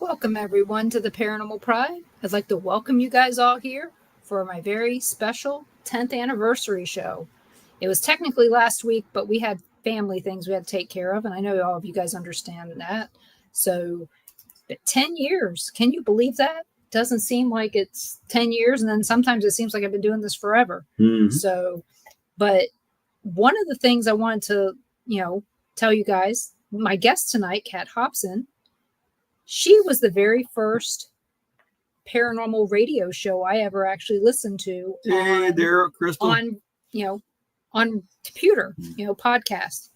Welcome everyone to the Paranormal Pride. I'd like to welcome you guys all here for my very special 10th anniversary show. It was technically last week, but we had family things we had to take care of, and I know all of you guys understand that. So, but 10 years, can you believe that? Doesn't seem like it's 10 years, and then sometimes it seems like I've been doing this forever. So, but one of the things I wanted to, tell you guys, my guest tonight, Kat Hobson, she was the very first paranormal radio show I ever actually listened to on computer, podcast,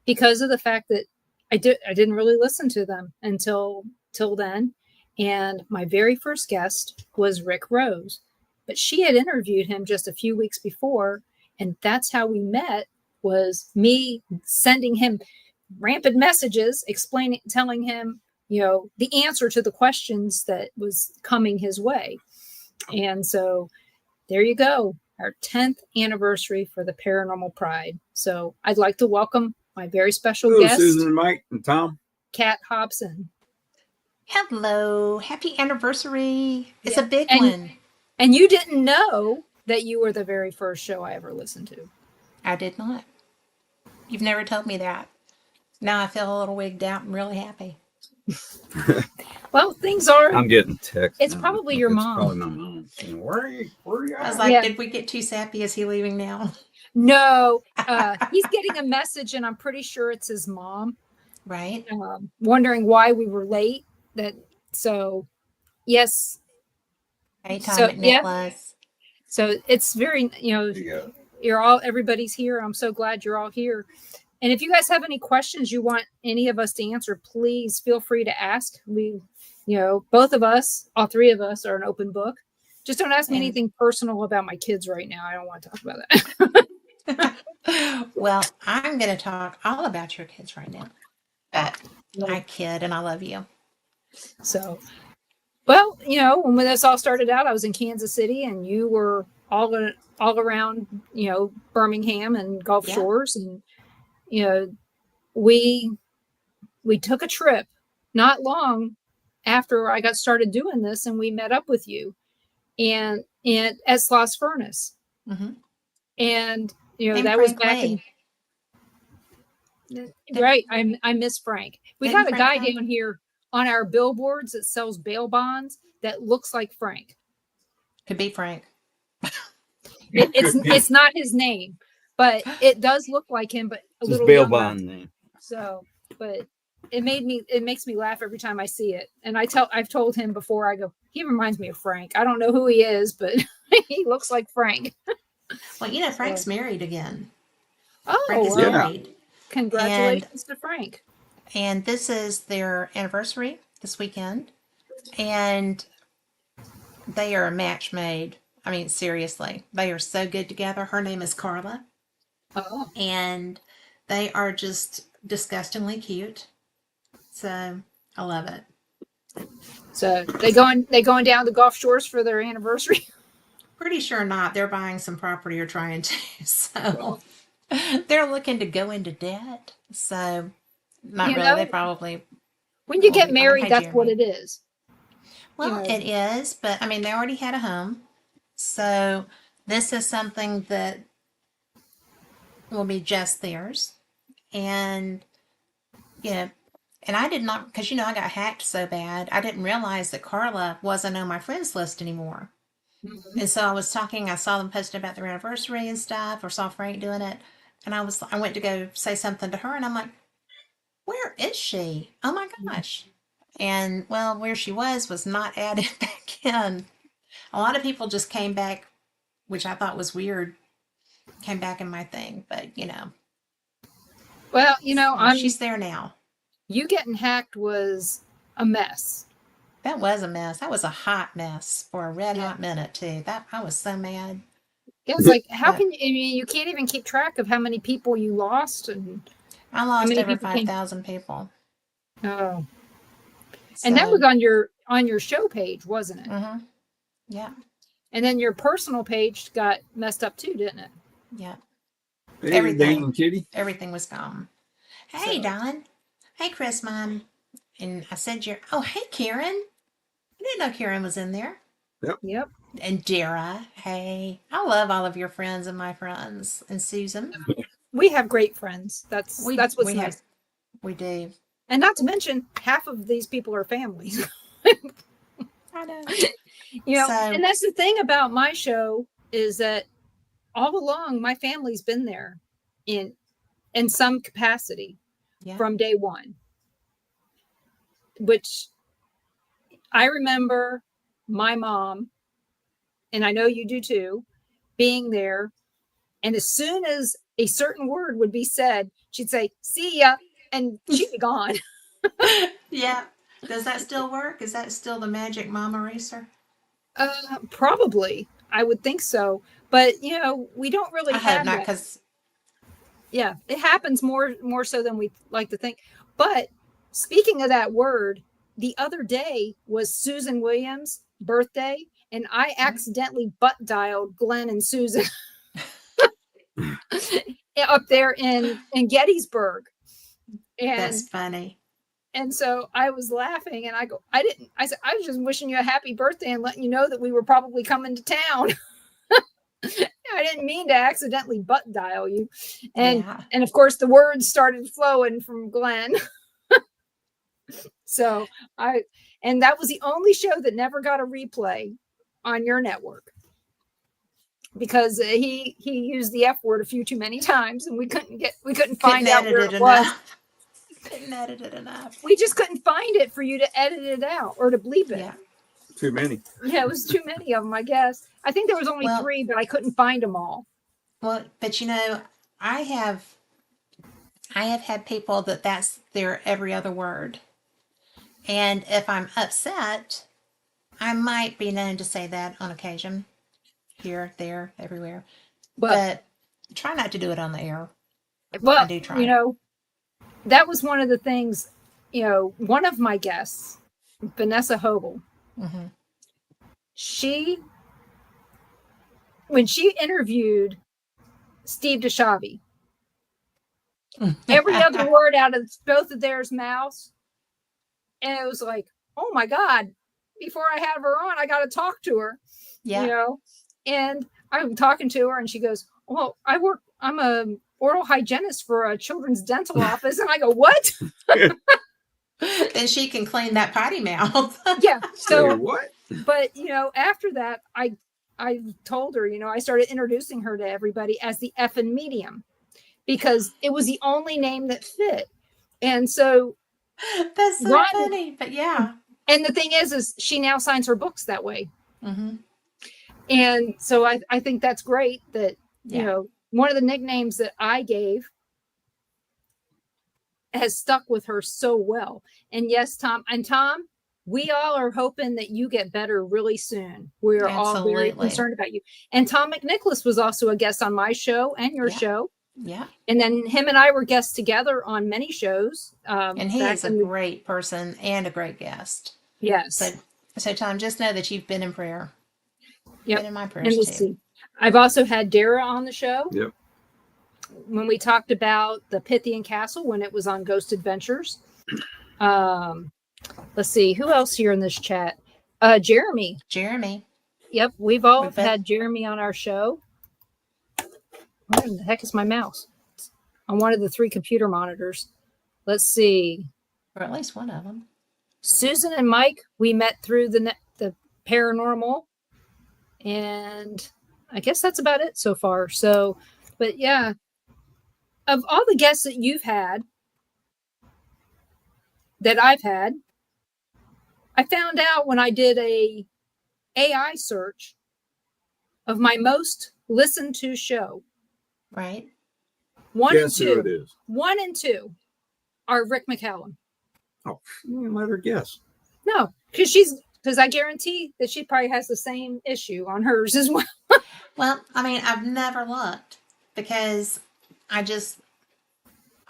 because of the fact that I didn't really listen to them till then. And my very first guest was Rick Rose, but she had interviewed him just a few weeks before. And that's how we met, was me sending him rampant messages, telling him, the answer to the questions that was coming his way. And so there you go, our 10th anniversary for the Paranormal Pride. So I'd like to welcome my very special guest, Susan, Mike, and Tom. Kat Hobson. Hello, happy anniversary. It's a big one. And you didn't know that you were the very first show I ever listened to. I did not. You've never told me that. Now I feel a little wigged out and really happy. Well, things are. I'm getting text. It's probably your mom. Probably my mom. Where are you I was like, did we get too sappy? Is he leaving now? No, he's getting a message, and I'm pretty sure it's his mom. Right. Wondering why we were late. Yes. Hey, Tom and Nicholas. So it's very, everybody's here. I'm so glad you're all here. And if you guys have any questions you want any of us to answer, please feel free to ask. We, both of us, all three of us, are an open book. Just don't ask me anything personal about my kids right now. I don't want to talk about that. Well, I'm going to talk all about your kids right now. But I kid, and I love you. So, well, when this all started out, I was in Kansas City, and you were all around, Birmingham and Gulf Shores, and we took a trip not long after I got started doing this, and we met up with you and at Sloss Furnace. Mm-hmm. And that was back in right. I miss Frank. We got a guy down here on our billboards that sells bail bonds that looks like Frank. Could be Frank. It's not his name, but it does look like him, but a little bail bond name. So, but it makes me laugh every time I see it. And I've told him before, I go, he reminds me of Frank. I don't know who he is, but he looks like Frank. Well, Frank's married again. Oh, Frank is married. Congratulations to Frank. And this is their anniversary this weekend. And they are a match made. I mean, seriously, they are so good together. Her name is Carla. Oh. And they are just disgustingly cute. So I love it. So they going down the Gulf Shores for their anniversary? Pretty sure not. They're buying some property or trying to. So they're looking to go into debt. So not really. They probably. When you get married, that's what it is. Well, it is. But I mean, they already had a home. So this is something that will be just theirs. And, and I did not, because, I got hacked so bad, I didn't realize that Carla wasn't on my friends list anymore. Mm-hmm. And so I saw them posting about their anniversary and stuff, or saw Frank doing it. And I went to go say something to her, and I'm like, where is she? Oh my gosh. And, well, where she was not added back in. A lot of people just came back, which I thought was weird, came back in my thing, but, Well, she's there now. You getting hacked was a mess. That was a mess. That was a hot mess for a red hot minute, too. I was so mad. Yeah, it's like, how can you can't even keep track of how many people you lost. And I lost over 5,000 people. Oh. So, and that was on your show page, wasn't it? Mm-hmm. Yeah. And then your personal page got messed up too, didn't it? Yeah. Everything was gone. Hey, Don. Hey, Chris, Mom. And I said, oh, hey, Karen. I didn't know Karen was in there. Yep. And Dara, hey. I love all of your friends and my friends. And Susan. We have great friends. That's what's nice. We do. And not to mention, half of these people are families. I know. And that's the thing about my show is that all along my family's been there in some capacity from day one. Which I remember my mom, and I know you do too, being there. And as soon as a certain word would be said, she'd say, "See ya," and she'd be gone. Yeah. Does that still work? Is that still the magic mom eraser? Probably. I would think so. But, we don't really have not that. because... Yeah, it happens more so than we like to think. But speaking of that word, the other day was Susan Williams' birthday, and I accidentally butt dialed Glenn and Susan up there in Gettysburg. And that's funny. And so I was laughing, and I said, I was just wishing you a happy birthday and letting you know that we were probably coming to town. I didn't mean to accidentally butt dial you. And of course the words started flowing from Glenn. So and that was the only show that never got a replay on your network. Because he used the F word a few too many times, and we couldn't find out where it was. Couldn't edit it enough. We just couldn't find it for you to edit it out or to bleep it. Yeah. Too many. Yeah, it was too many of them, I guess. I think there was only 3, but I couldn't find them all. Well, but I have had people that's their every other word. And if I'm upset, I might be known to say that on occasion. Here, there, everywhere. But try not to do it on the air. Well, I do try. That was one of the things, one of my guests, Vanessa Hogel, when she interviewed Steve DeShavi, every other word out of both of theirs mouths, and it was like, oh my God, before I have her on, I got to talk to her, and I'm talking to her and she goes, well, I'm a oral hygienist for a children's dental office. And I go, what? Then she can clean that potty mouth. Yeah. So what? But after that, I told her, I started introducing her to everybody as the effing medium, because it was the only name that fit. And so that's so funny. But yeah. And the thing is she now signs her books that way. Mm-hmm. And so I think that's great that, one of the nicknames that I gave has stuck with her so well. And yes, Tom, we all are hoping that you get better really soon. We are all very concerned about you. And Tom McNicholas was also a guest on my show and your show. Yeah. And then him and I were guests together on many shows. And he is a great person and a great guest. Yes. So Tom, just know that you've been in prayer. Yep. Been in my prayers too. See. I've also had Dara on the show. Yep. When we talked about the Pythian Castle when it was on Ghost Adventures. Let's see, who else here in this chat? Jeremy. Yep, we've had Jeremy on our show. Where the heck is my mouse? On one of the 3 computer monitors. Let's see. Or at least one of them. Susan and Mike, we met through the paranormal. And I guess that's about it so far. So, but yeah, of all the guests that you've had, that I've had, I found out when I did a AI search of my most listened to show. Right. 1 and 2. Who it is. 1 and 2 are Rick McCallum. Oh, let her guess. No, because I guarantee that she probably has the same issue on hers as well. Well, I mean, I've never looked because I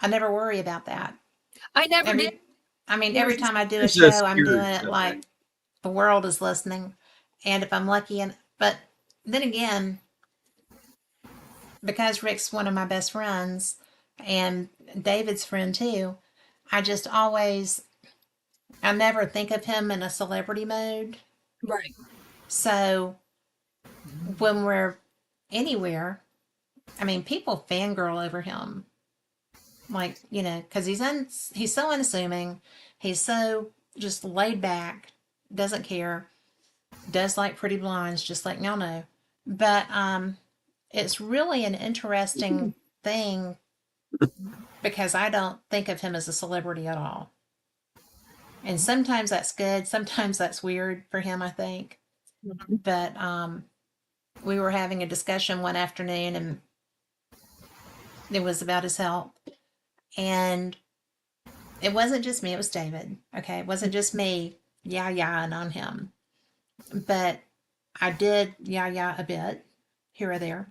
never worry about that. I never did. I mean, every time I do a show, I'm doing it like the world is listening. And if I'm lucky, but then again, because Rick's one of my best friends and David's friend too, I just always I never think of him in a celebrity mode. Right. So when we're anywhere, I mean, people fangirl over him. Like, because he's so unassuming. He's so just laid back, doesn't care, does like pretty blondes, just like y'all know. But it's really an interesting thing because I don't think of him as a celebrity at all. And sometimes that's good, sometimes that's weird for him, I think. Mhm. But we were having a discussion one afternoon, and it was about his health. And it wasn't just me, it was David. Okay, it wasn't just me and on him. But I did a bit here or there.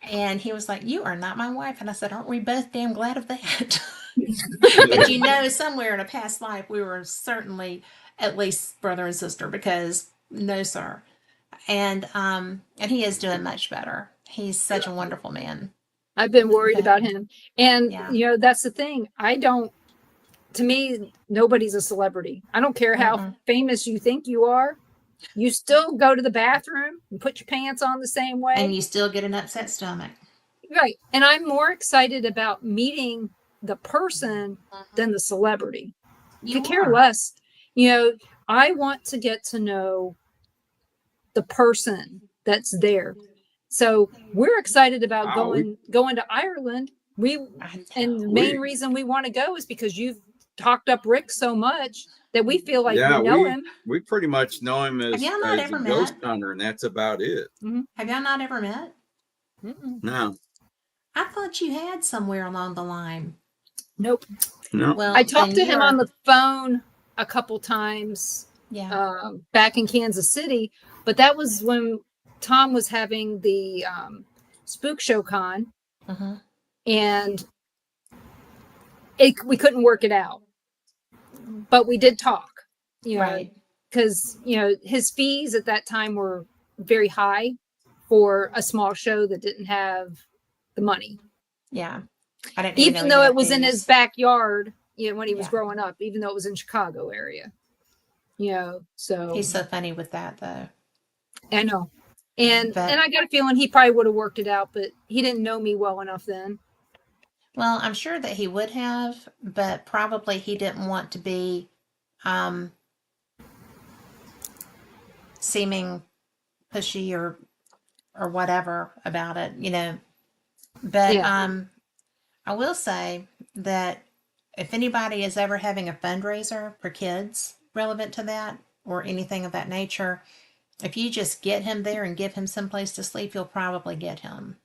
And he was like, "You are not my wife." And I said, "Aren't we both damn glad of that?" But somewhere in a past life, we were certainly at least brother and sister, because no, sir. And he is doing much better. He's such a wonderful man. I've been worried But, about him. And, yeah. that's the thing. To me, nobody's a celebrity. I don't care how Mm-mm. famous you think you are. You still go to the bathroom and put your pants on the same way. And you still get an upset stomach. Right. And I'm more excited about meeting the person than the celebrity. You Could care are. less. I want to get to know the person that's there. So we're excited about Wow, going to Ireland. And the main reason we want to go is because you've talked up Rick so much that we feel like yeah, we know him. we pretty much know him Have as, y'all not as ever a ghost met? hunter, and that's about it. Have y'all not ever met? Mm-mm. No, I thought you had somewhere along the line. Nope. no. Well, I talked then to him on the phone a couple times back in Kansas City, but that was when Tom was having the Spook Show Con, Mhm. and we couldn't work it out. But we did talk, Right. because his fees at that time were very high for a small show that didn't have the money. Yeah. I didn't Even know though he it was in his fees. backyard, when he was Yeah. growing up, even though it was in Chicago area. So He's so funny with that, though. I know. And But, I got a feeling he probably would have worked it out, but he didn't know me well enough then. well, I'm sure that he would have, but probably he didn't want to be seeming pushy or whatever about it, But Yeah. I will say that if anybody is ever having a fundraiser for kids relevant to that or anything of that nature, if you just get him there and give him some place to sleep, you'll probably get him.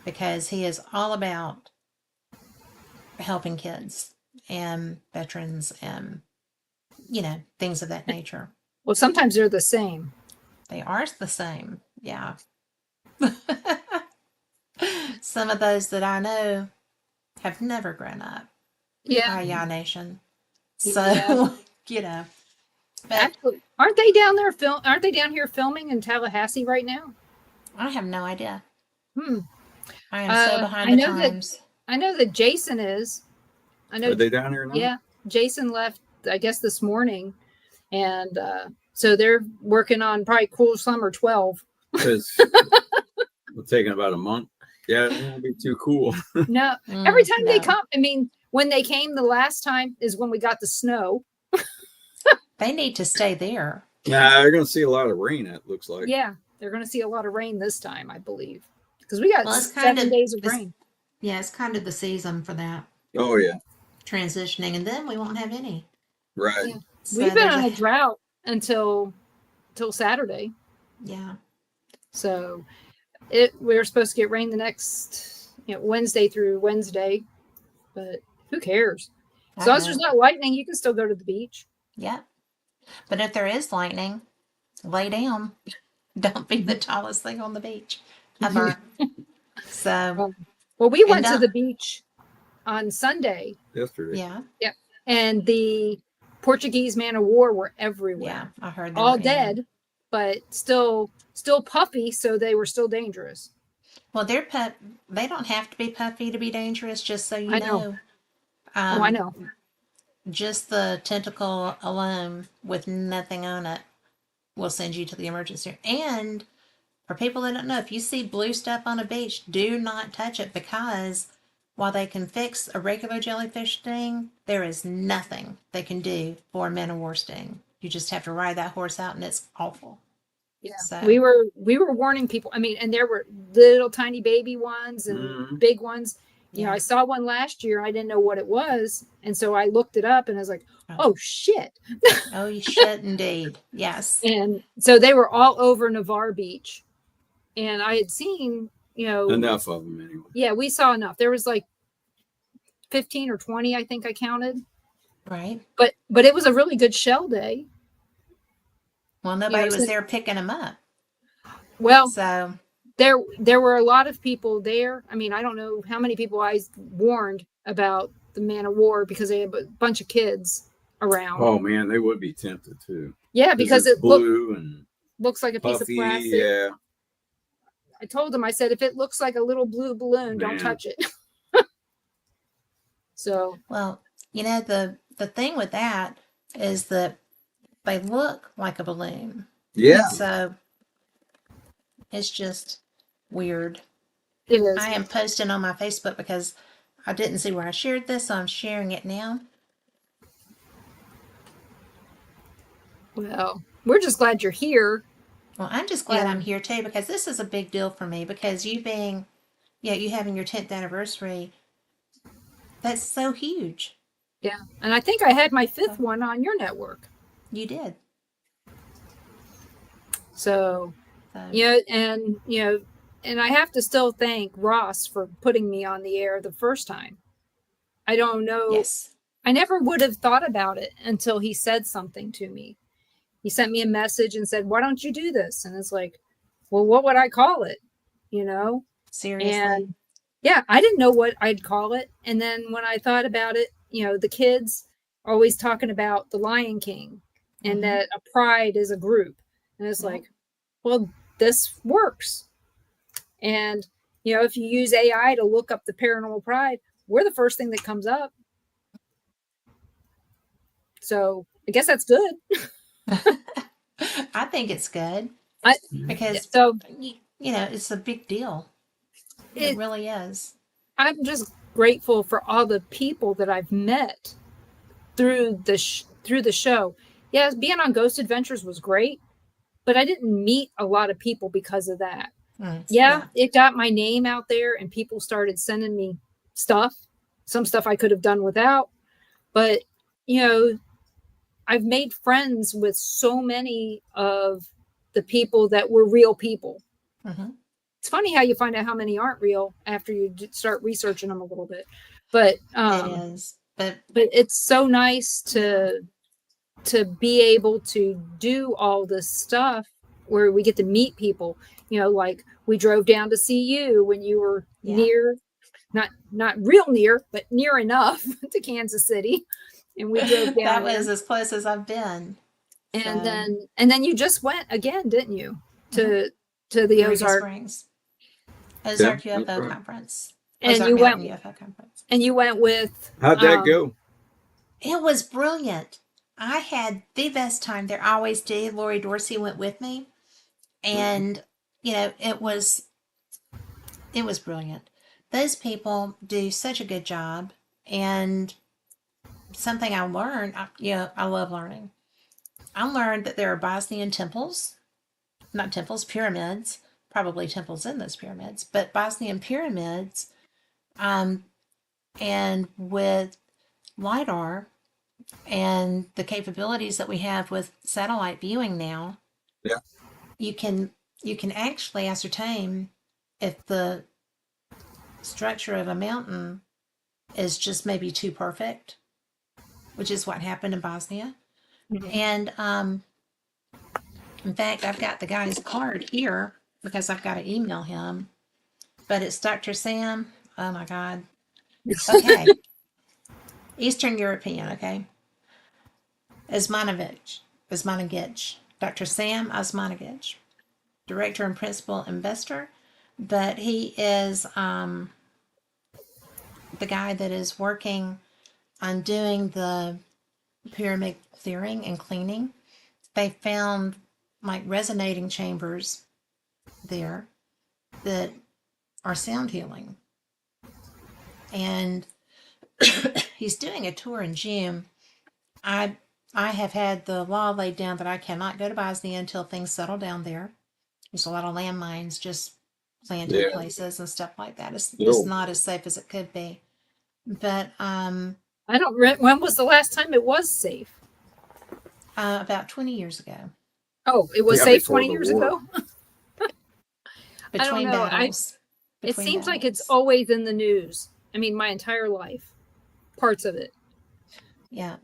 Because he is all about helping kids and veterans and, things of that nature. Well, sometimes they're the same. They are the same. Yeah. Some of those that I know have never grown up. Yeah. Ya Nation. So, Yeah. But actually, aren't they down here filming in Tallahassee right now? I have no idea. I am so behind the times. I know that Jason is. I know. Are they down here now? Yeah. Jason left, I guess, this morning. And so they're working on probably Cool Summer 12. Because it's taking about a month. Yeah, it won't be too cool. No. Every time they come, when they came the last time is when we got the snow. They need to stay there. Nah, they're going to see a lot of rain, it looks like. Yeah, they're going to see a lot of rain this time, I believe. Because we got it's 7 days of rain. Yeah, it's kind of the season for that. Oh, yeah. Transitioning, and then we won't have any. Right. Yeah. So we've been on a drought until Saturday. Yeah. So we're supposed to get rain the next Wednesday through Wednesday, but who cares? As long as there's not lightning, you can still go to the beach. Yeah. But if there is lightning, lay down. Don't be the tallest thing on the beach ever. So, well, we went to the beach on Sunday. Yesterday. Yeah. Yep. And the Portuguese man of war were everywhere. Yeah, I heard all dead, but still puffy, so they were still dangerous. Well, they don't have to be puffy to be dangerous, just so you know. I know. just the tentacle alone with nothing on it will send you to the emergency room. And for people that don't know, if you see blue stuff on a beach, do not touch it, because while they can fix a regular jellyfish sting, there is nothing they can do for a man o' war sting. You just have to ride that horse out, and it's awful. Yeah, So we were warning people. I mean, and there were little tiny baby ones and Mhm. big ones. You know, yeah. I saw one last year. I didn't know what it was, and so I looked it up, and I was like, "Oh shit!" Oh, you should indeed. Yes. And so they were all over Navarre Beach, and I had seen, you know, Enough of them anyway. yeah, we saw enough. There was like 15 or 20, I think I counted. Right. But it was a really good shell day. Well, You nobody know, was so, there picking them up. well, So there were a lot of people there. I mean, I don't know how many people I warned about the Man of War because they had a bunch of kids around. Oh man, they would be tempted too. Yeah, because it's it blue and looks like a piece of puffy. plastic. Yeah, I told them, I said, if it looks like a little blue balloon, don't Man. touch it. So, well, you know, the thing with that is that they look like a balloon. yeah. So it's just weird. it is. I am posting on my Facebook because I didn't see where I shared this, so I'm sharing it now. Well, we're just glad you're here. Well, I'm just glad I'm And- here too, because this is a big deal for me, because you being, yeah, you having your 10th anniversary, that's so huge. Yeah. And I think I had my 5th one on your network. You did. So, So, and I have to still thank Ross for putting me on the air the first time. I don't know. yes. I never would have thought about it until he said something to me. He sent me a message and said, "Why don't you do this?" And it's like, well, what would I call it? You know? Seriously. And yeah, I didn't know what I'd call it. And then when I thought about it, you know, the kids are always talking about the Lion King and Mhm. that a pride is a group. And it's Yeah. like, well, this works. And, you know, if you use AI to look up the Paranormal Pride, we're the first thing that comes up. So I guess that's good. I think it's good because, So you know, it's a big deal. It really is. I'm just grateful for all the people that I've met through the show. Yeah, being on Ghost Adventures was great, but I didn't meet a lot of people because of that. Yeah, it got my name out there and people started sending me stuff, some stuff I could have done without. But, you know, I've made friends with so many of the people that were real people. Mhm. It's funny how you find out how many aren't real after you start researching them a little bit. But It is. But it's so nice to be able to do all this stuff where we get to meet people. You know, like we drove down to see you when you were near, not real near, but near enough to Kansas City, and we drove down. that was as close as I've been. And So, then you just went again, didn't you, to the Eureka Ozark Springs, Ozark Yeah, that's UFO right. Conference, and Ozark you Mountain went UFO Conference. and you went with How'd that go? It was brilliant. I had the best time there. I always do. Lori Dorsey went with me, and you know, it was brilliant. Those people do such a good job, and something I learned. I love learning. I learned that there are Bosnian temples, not temples, pyramids. Probably temples in those pyramids, but Bosnian pyramids. And with LiDAR and the capabilities that we have with satellite viewing now, Yeah. you can actually ascertain if the structure of a mountain is just maybe too perfect, which is what happened in Bosnia. And in fact, I've got the guy's card here because I've got to email him, but it's Dr. Sam. Oh my God. Okay. Eastern European, okay. Osmanagic. Dr. Sam Osmanagic, director and principal investor, but he is the guy that is working on doing the pyramid clearing and cleaning, they found like resonating chambers there that are sound healing. And he's doing a tour in June. I have had the law laid down that I cannot go to Bosnia until things settle down there. There's a lot of landmines just planted Yeah. places and stuff like that. It's Cool. not as safe as it could be. But I don't. When was the last time it was safe? about 20 years ago, Oh, it was Yeah, safe before 20 the years war. ago. between know. battles. It between seems like it's battles. always in the news. I mean, my entire life, parts of it. Yeah.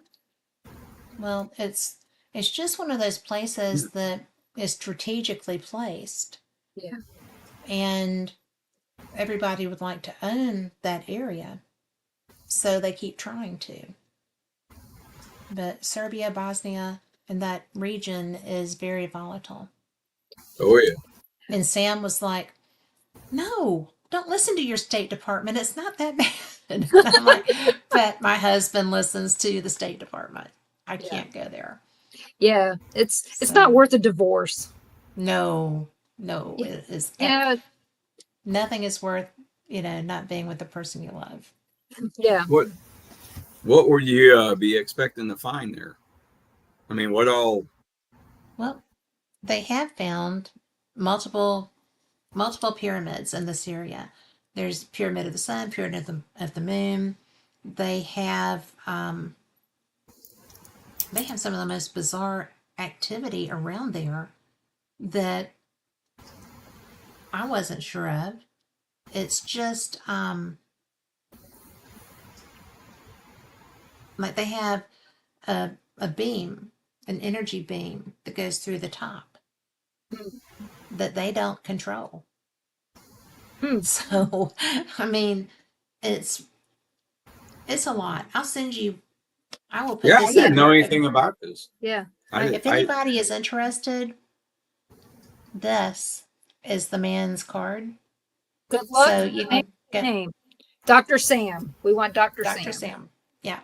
Well, it's just one of those places that is strategically placed, Yeah. and everybody would like to own that area, so they keep trying to. But Serbia, Bosnia, and that region is very volatile. Oh yeah. And Sam was like, "No, don't listen to your State Department. It's not that bad." And I'm like, "But my husband listens to the State Department. I can't go there." Yeah, it's So- not worth a divorce. No, Yeah. it is. Yeah, Nothing is worth, not being with the person you love. yeah. What would you be expecting to find there? I mean, what all? Well, they have found multiple pyramids in this area. There's Pyramid of the Sun, Pyramid of the Moon. They have some of the most bizarre activity around there that I wasn't sure of. It's just like they have a beam, an energy beam that goes through the top that they don't control. Hmm. So, I mean, it's a lot. I'll send you. I will put Yeah, I this didn't up. know anything about this. Yeah. If anybody is interested, this is the man's card. Good luck. So you can get Name. Dr. Sam. We want Dr. Dr. Sam. Sam. Yeah.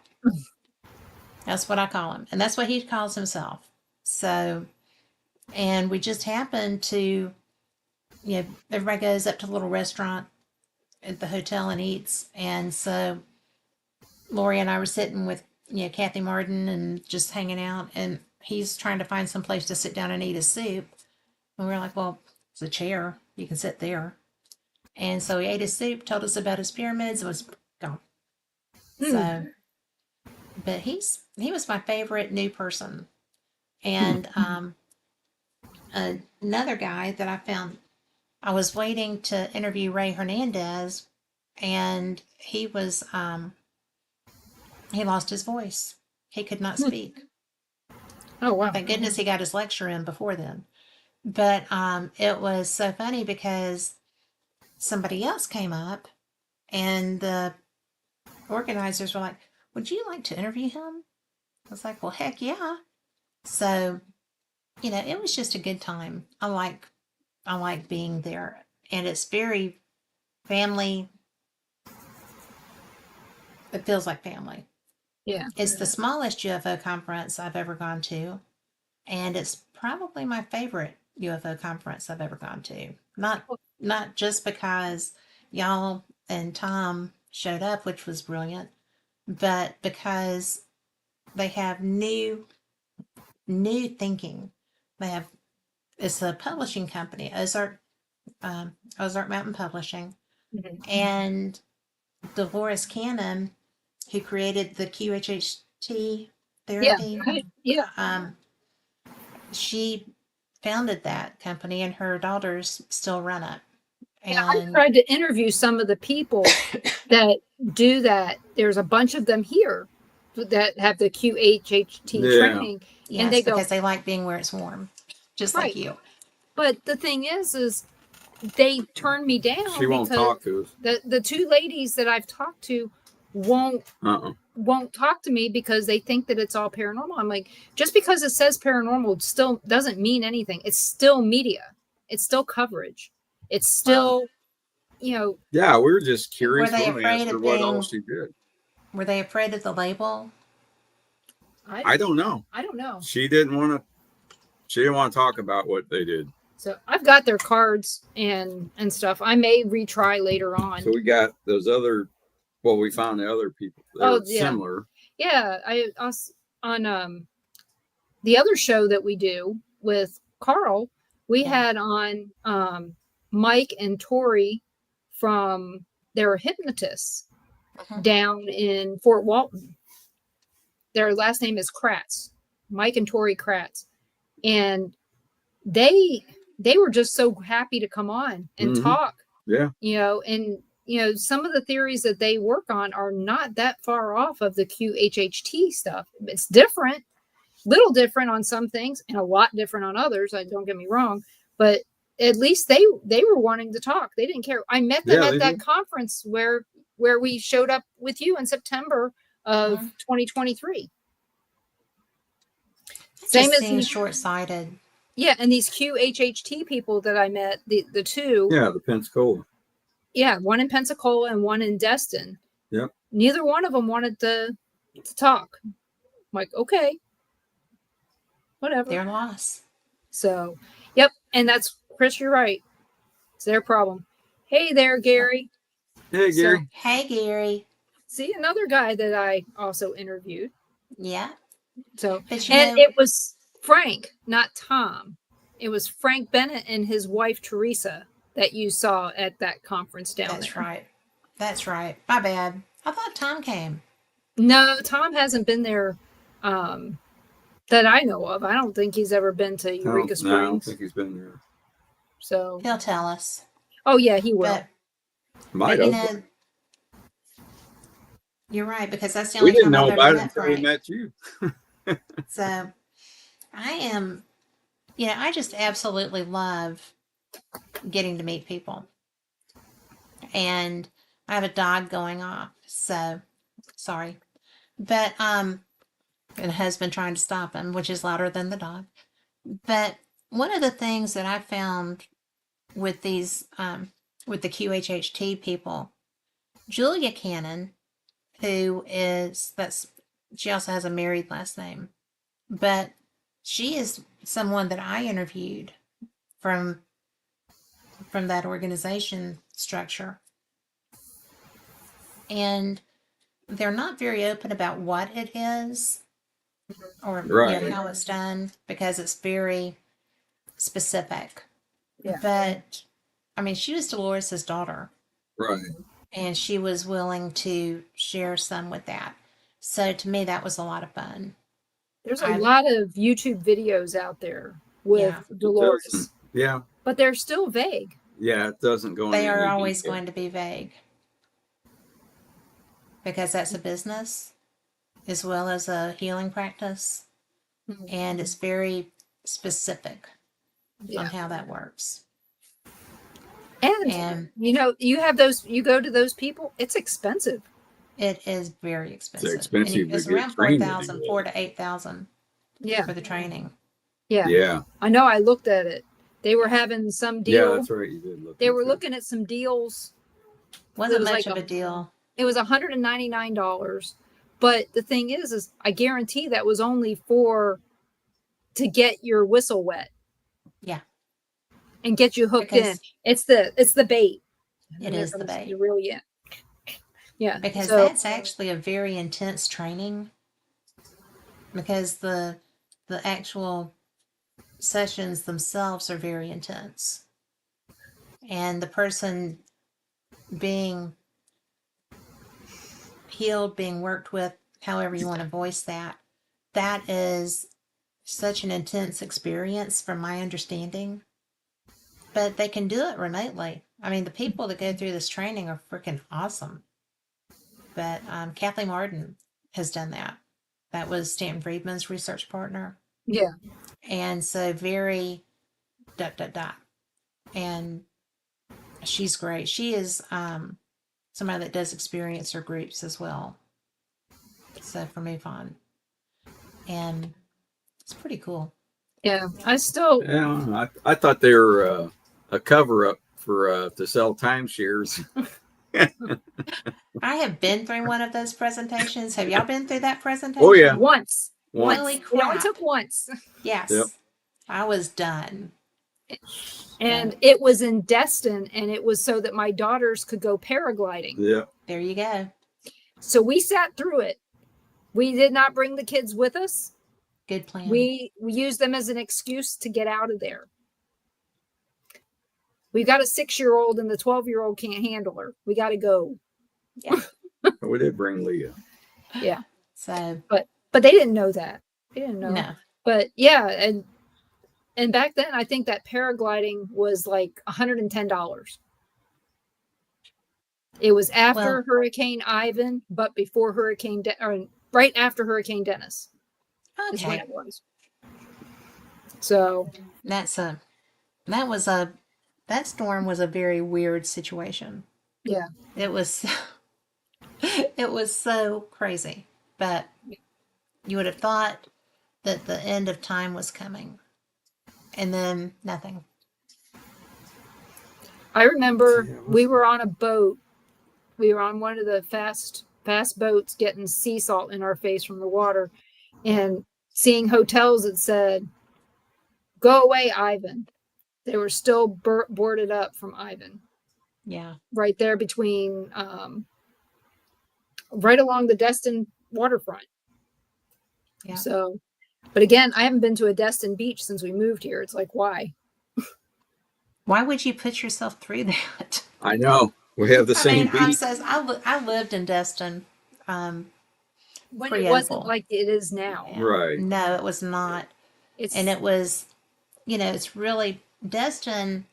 That's what I call him. And that's what he calls himself. So, and we just happened to, everybody goes up to the little restaurant at the hotel and eats. And so Lori and I were sitting with, Kathy Martin and just hanging out. And he's trying to find some place to sit down and eat his soup. And we were like, well, it's a chair. You can sit there. And so he ate his soup, told us about his pyramids, and was gone. So, but he was my favorite new person. And another guy that I found, I was waiting to interview Ray Hernandez, and he was he lost his voice. He could not speak. Oh, wow. Thank goodness he got his lecture in before then. But it was so funny because somebody else came up, and the organizers were like, "Would you like to interview him?" I was like, "Well, heck yeah." So, it was just a good time. I like being there, and it's very family. It feels like family. Yeah. It's the smallest UFO conference I've ever gone to, and it's probably my favorite UFO conference I've ever gone to. Not just because y'all and Tom showed up, which was brilliant, but because they have new thinking. It's a publishing company, Ozark Mountain Publishing, and Dolores Cannon, who created the QHHT therapy. Yeah. She founded that company, and her daughters still run it. Yeah, I tried to interview some of the people that do that. There's a bunch of them here that have the QHHT training. Yes, and they go, because they like being where it's warm, just like you. But the thing is they turn me down. She won't talk to us. The two ladies that I've talked to won't talk to me because they think that it's all paranormal. I'm like, just because it says paranormal still doesn't mean anything. It's still media. It's still coverage. It's still, Yeah, we were just curious. Were they afraid of what all she did. Were they afraid of the label? I don't know. I don't know. She didn't want to talk about what they did. So I've got their cards and stuff. I may retry later on. So we got those other. Well, we found the other people that are similar. Yeah, I on the other show that we do with Carl, we had on Mike and Tori from their hypnotists down in Fort Walton. Their last name is Kratz, Mike and Tori Kratz, and they were just so happy to come on and talk. Yeah, And some of the theories that they work on are not that far off of the QHHT stuff. It's different, little different on some things and a lot different on others. Don't get me wrong, but at least they were wanting to talk. They didn't care. I met them at that conference where we showed up with you in September of 2023. Same as being short-sighted. Yeah, and these QHHT people that I met, the two. Yeah, the Pensacola. Yeah, one in Pensacola and one in Destin. Yep. Neither one of them wanted to talk. I'm like, okay, whatever. Their loss. So, yep. And that's, Chris, you're right. It's their problem. Hey there, Gary. Hey, Gary. So, hey, Gary. See, another guy that I also interviewed. Yeah. So, and it was Frank, not Tom. It was Frank Bennett and his wife, Teresa, that you saw at that conference down there. That's right. That's right. My bad. I thought Tom came. No, Tom hasn't been there that I know of. I don't think he's ever been to Eureka Springs. No, I don't think he's been there. So he'll tell us. Oh yeah, he will. Might have. You're right, because that's the only time we didn't know about it until we met you. So I am, I just absolutely love getting to meet people. And I have a dog going off, so sorry. But and a husband trying to stop him, which is louder than the dog. But one of the things that I found with these with the QHHT people, Julia Cannon, she also has a married last name, but she is someone that I interviewed from that organization structure. And they're not very open about what it is or how it's done, because it's very specific. Yeah. But I mean, she was Dolores's daughter. Right. And she was willing to share some with that. So to me, that was a lot of fun. There's a lot of YouTube videos out there with Dolores. Yeah. But they're still vague. Yeah, it doesn't go. They are always going to be vague. Because that's a business as well as a healing practice. Mm-hmm. And it's very specific on how that works. And you have those, you go to those people, it's expensive. It is very expensive. It's expensive. It's around 4,000, 4,000 to 8,000 for the training. Yeah. Yeah. I know, I looked at it. They were having some deal. Yeah, that's right. You did look. They were looking at some deals. Wasn't much of a deal. It was $199. But the thing is I guarantee that was only to get your whistle wet. Yeah. And get you hooked in. It's the bait. It is the bait. Yeah. Because that's actually a very intense training. Because the actual sessions themselves are very intense. And the person being healed, being worked with, however you want to voice that is such an intense experience from my understanding. But they can do it remotely. I mean, the people that go through this training are freaking awesome. But Kathleen Martin has done that. That was Stanton Friedman's research partner. Yeah. And so very ... And she's great. She is somebody that does experiencer groups as well. So for MUFON. And it's pretty cool. Yeah. I thought they were a cover-up for to sell timeshares. I have been through one of those presentations. Have y'all been through that presentation? Oh yeah, once. Once. Holy It only crap. took once. Yes. Yep. I was done. And it was in Destin, and it was so that my daughters could go paragliding. Yeah. There you go. So we sat through it. We did not bring the kids with us. Good plan. We used them as an excuse to get out of there. We've got a 6-year-old and the 12-year-old can't handle her. We got to go. Yeah. We did bring Leah. Yeah. So, but they didn't know that. They didn't know. no. But yeah, and back then I think that paragliding was like $110. It was after Hurricane Ivan, but before right after Hurricane Dennis. Is when Okay. it was. So That storm was a very weird situation. yeah. It was so crazy. But you would have thought that the end of time was coming. And then nothing. I remember we were on a boat. We were on one of the fast boats getting sea salt in our face from the water and seeing hotels that said, "Go away, Ivan." They were still boarded up from Ivan. Yeah. Right there between, right along the Destin waterfront. Yeah. So, but again, I haven't been to a Destin beach since we moved here. It's like, why? Why would you put yourself through that? I know. We have the same beach. I lived in Destin. When it wasn't like it is now. Yeah. Right. No, it was not. And it was, it's really Destin.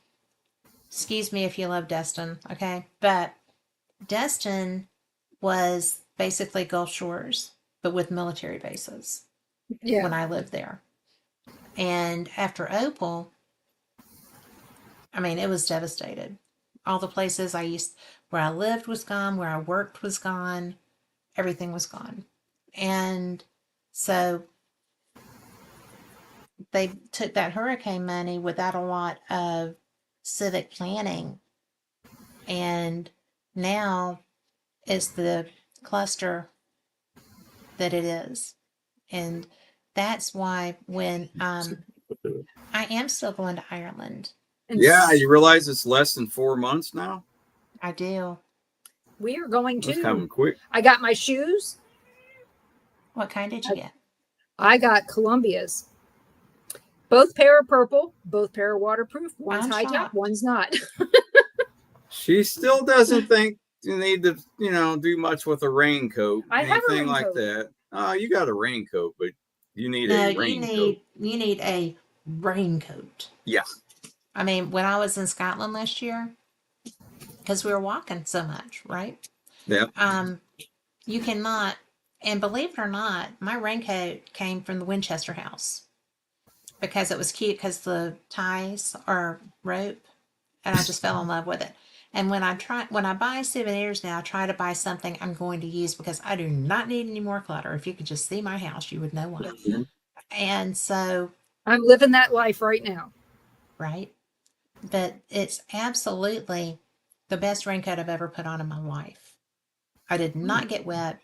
Excuse me if you love Destin, okay? But Destin was basically Gulf Shores, but with military bases. Yeah. When I lived there. And after Opal, it was devastated. All the places where I lived was gone, where I worked was gone, everything was gone. And so they took that hurricane money without a lot of civic planning. And now it's the cluster that it is. And that's why when I am still going to Ireland. Yeah, you realize it's less than 4 months now? I do. We are going That's to. coming quick. I got my shoes. What kind did you get? I got Columbia's. Both pair are purple, both pair are waterproof. One's high top, one's not. She still doesn't think you need to, do much with a raincoat. I have a anything raincoat. like that. Oh, you got a raincoat, but you need a raincoat. You need a raincoat. Yeah. When I was in Scotland last year, because we were walking so much, right? Yeah. You cannot, and believe it or not, my raincoat came from the Winchester house because it was cute because the ties are rope, and I just fell in love with it. And when I buy souvenirs now, I try to buy something I'm going to use because I do not need any more clutter. If you could just see my house, you would know why. Mm-hmm. And so I'm living that life right now. Right? But it's absolutely the best raincoat I've ever put on in my life. I did not get wet.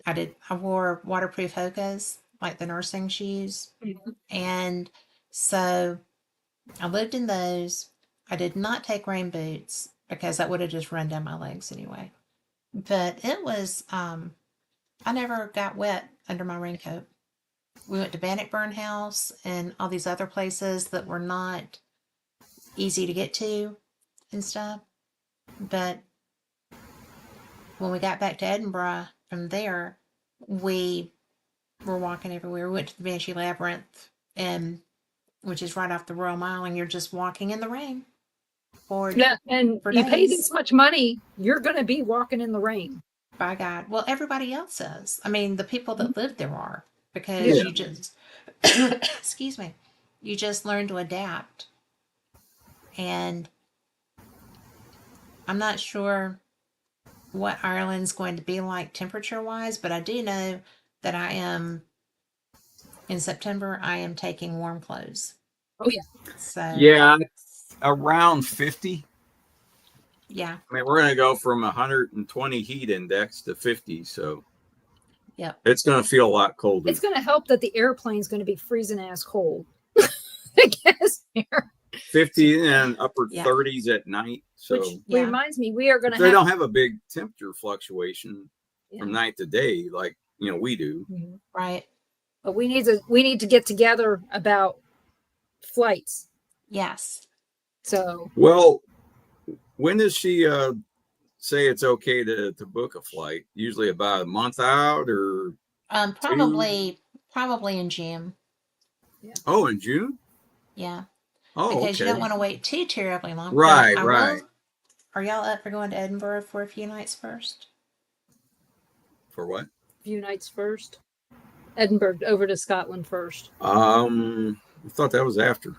I wore waterproof Hokas, like the nursing shoes. Mm-hmm. And so I lived in those. I did not take rain boots because that would have just run down my legs anyway. But it was, I never got wet under my raincoat. We went to Bannockburn House and all these other places that were not easy to get to and stuff. But when we got back to Edinburgh from there, we were walking everywhere. We went to the Banshee Labyrinth, which is right off the Royal Mile, and you're just walking in the rain. And you pay this much money, you're going to be walking in the rain. By God. Well, everybody else is. The people that live there are, because you just, excuse me, you just learn to adapt. And I'm not sure what Ireland's going to be like temperature-wise, but I do know that in September, I am taking warm clothes. Oh, yeah. So yeah, around 50. Yeah. We're going to go from 120 heat index to 50, so. Yep. It's going to feel a lot colder. It's going to help that the airplane's going to be freezing ass cold. I guess here. 50 and upper Yeah. 30s at night. So Which reminds me, we are going to they don't have a big temperature fluctuation Yeah. from night to day like we do. Right. But we need to get together about flights. Yes. So Well, when does she say it's okay to book a flight? Usually about a month out or Probably in June. yeah. Oh, in June? Yeah. Oh, Because you okay. don't want to wait too terribly long. Right, But right. Are y'all up for going to Edinburgh for a few nights first? For what? A few nights first. Edinburgh over to Scotland first. I thought that was after.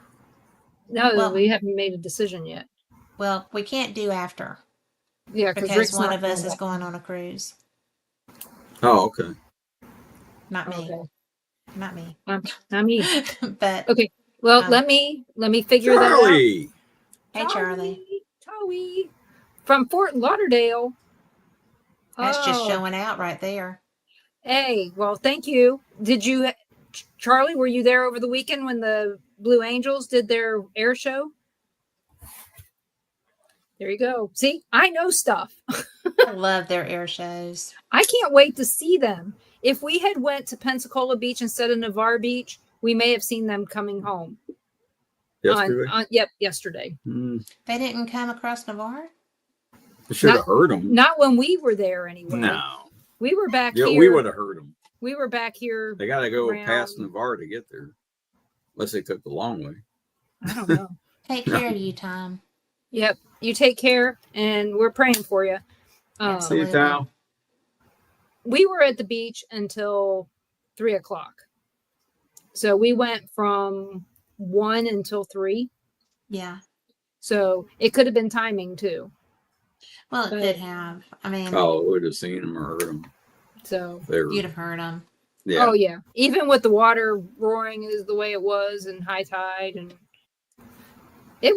No, Well- we haven't made a decision yet. Well, we can't do after Yeah, because Rick's one not of us going is going on a cruise. Oh, okay. Not me. Okay. Not me. Not me. But Okay. Well, Um, let me figure Charlie. hey, that out. Charlie. Charlie. From Fort Lauderdale. That's just Oh, showing out right there. Hey, well, thank you. Did you, Charlie, were you there over the weekend when the Blue Angels did their air show? There you go. See, I know stuff. I love their air shows. I can't wait to see them. If we had went to Pensacola Beach instead of Navarre Beach, we may have seen them coming home. Yesterday? Yesterday. They didn't come across Navarre? I should have heard them. Not when we were there anyway. No. We were back Yeah, here. we would have heard them. We were back here. They got to go around- past Navarre to get there. Unless they took the long way. I don't know. Take care of you, Tom. Yep. You take care, and we're praying for you. See you, Tal. We were at the beach until 3:00. So we went from 1 until 3. Yeah. So it could have been timing too. Well, it But- could have. I mean, Oh, we would have seen them or heard them. So you'd have heard them. Yeah. Oh yeah. Even with the water roaring is the way it was and high tide, and it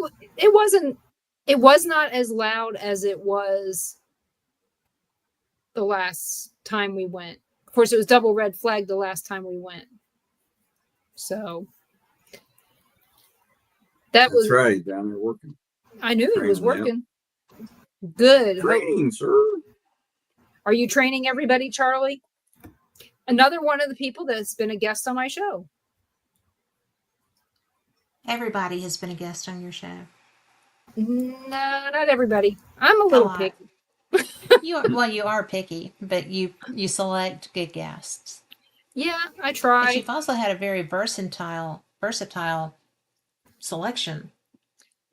was not as loud as it was the last time we went. Of course, it was double red flag the last time we went. So That's right. Down there working. I knew it was Training, yep. working. Good. Training, sir. Are you training everybody, Charlie? Another one of the people that's been a guest on my show. Everybody has been a guest on your show. No, not everybody. I'm a little lot. picky. You are picky, but you select good guests. Yeah, I But try. you've also had a very versatile selection.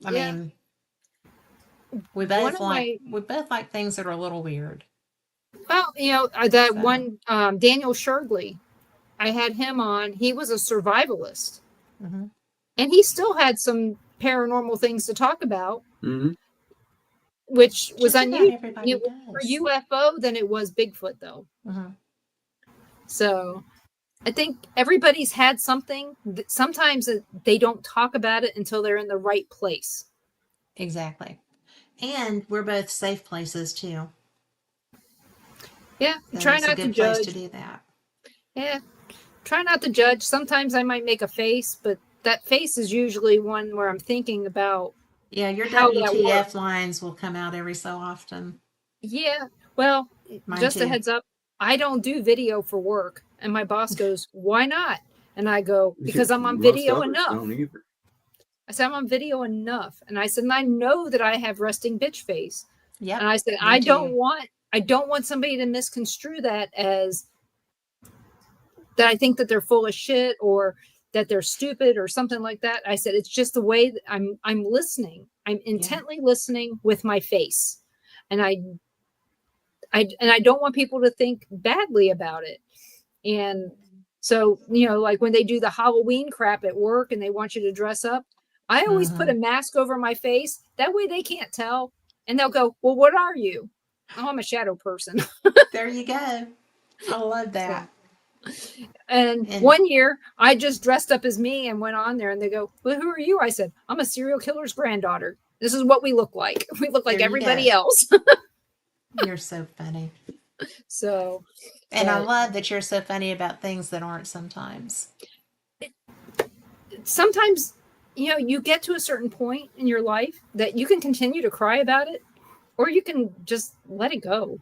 I Yeah. mean, we One both of like things that are a little weird. Well, that one Daniel Shergley, I had him on. He was a survivalist, Mm-hmm. and he still had some paranormal things to talk about, Mm-hmm. which was Just about unusual. everybody For does. UFO than it was Bigfoot, though. Mm-hmm. So I think everybody's had something. Sometimes they don't talk about it until they're in the right place. Exactly. And we're both safe places too. Yeah, So try it's a not to good place judge. to do that. Yeah, try not to judge. Sometimes I might make a face, but that face is usually one where I'm thinking about. Yeah, your How that WTF works. lines will come out every so often. Yeah, well, Mine just a too. heads up, I don't do video for work. And my boss goes, "Why not?" And I go, "Because I'm on Most video others enough." Don't either. I said, "I'm on video enough." And I said, "And I know that I have resting bitch face." Yep. And I said, me I don't too. want somebody to misconstrue that as that I think that they're full of shit or that they're stupid or something like that. I said, it's just the way that I'm listening. I'm intently listening with my face. And I don't want people to think badly about it. And so, like when they do the Halloween crap at work and they want you to dress up, I always put a mask over my face. That way they can't tell. And they'll go, "Well, what are you?" "Oh, I'm a shadow person." There you go. I love that. And one year I just dressed up as me and went on there and they go, "Well, who are you?" I said, "I'm a serial killer's granddaughter. This is what we look like. We look like There you everybody go. else." You're so funny. So, And I love that you're so funny about things that aren't sometimes. Sometimes, you get to a certain point in your life that you can continue to cry about it, or you can just let it go.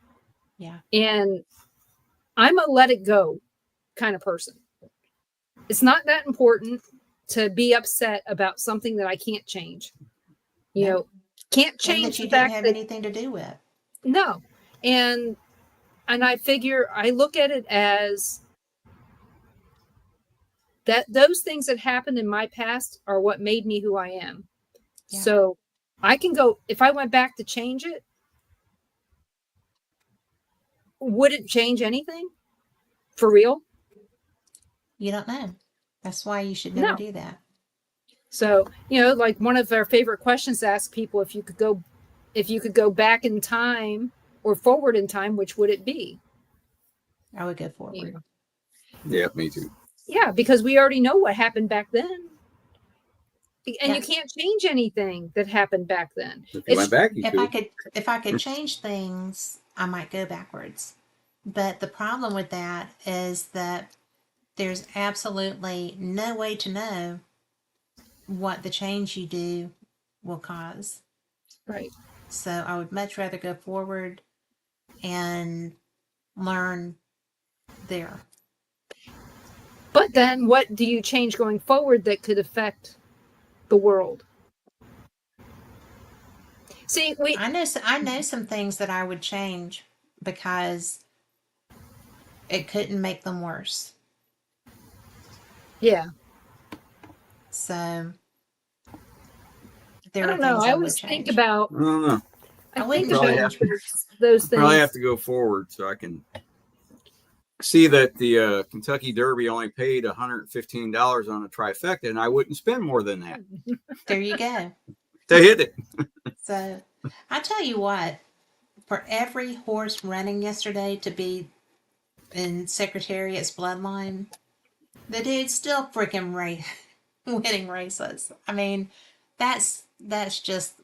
Yeah. And I'm a let it go kind of person. It's not that important to be upset about something that I can't change. Can't change and that you the fact didn't have that, anything to do with. no. And I figure I look at it as that those things that happened in my past are what made me who I am. Yeah. So I can go, if I went back to change it, would it change anything? For real? You don't know. That's why you should never do that. So, like one of our favorite questions to ask people, if you could go back in time or forward in time, which would it be? I would go forward. Yeah, me too. Yeah, because we already know what happened back then. And you can't change anything that happened back then. If you went back, if I could change things, I might go backwards. But the problem with that is that there's absolutely no way to know what the change you do will cause. Right. So I would much rather go forward and learn there. But then what do you change going forward that could affect the world? See, I know some things that I would change because it couldn't make them worse. Yeah. So I don't know. I always think about. I don't know. I think about those things. Probably have to go forward so I can see that the Kentucky Derby only paid $115 on a trifecta, and I wouldn't spend more than that. There you go. To hit it. So I tell you what, for every horse running yesterday to be in Secretariat's bloodline, the dude's still freaking winning races. I mean, that's just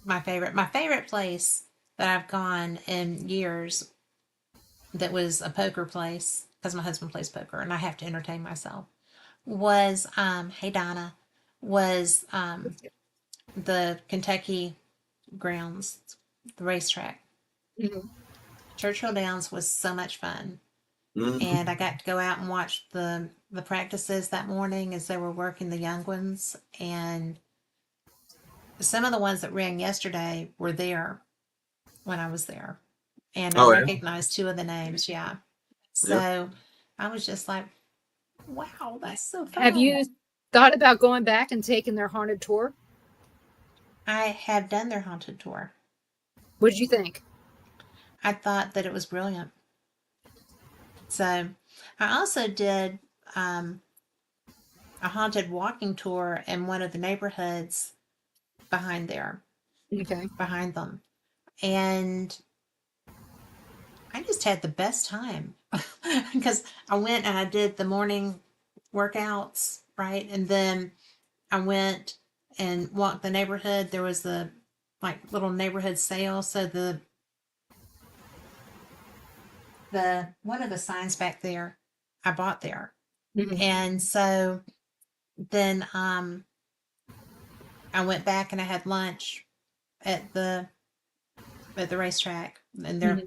my favorite. My favorite place that I've gone in years that was a poker place, because my husband plays poker and I have to entertain myself, was hey Donna, was the Kentucky grounds, the racetrack. Mm-hmm. Churchill Downs was so much fun. Mm-hmm. And I got to go out and watch the practices that morning as they were working the young ones. And some of the ones that ran yesterday were there when I was there. And I recognized two of the names, yeah. So I was just like, wow, that's so fun. Have you thought about going back and taking their haunted tour? I have done their haunted tour. What did you think? I thought that it was brilliant. So I also did a haunted walking tour in one of the neighborhoods behind there. Okay. Behind them. And I just had the best time because I went and I did the morning workouts, right? And then I went and walked the neighborhood. There was the little neighborhood sale. So the one of the signs back there, I bought there. Mm-hmm. And so then I went back and I had lunch at the racetrack, and there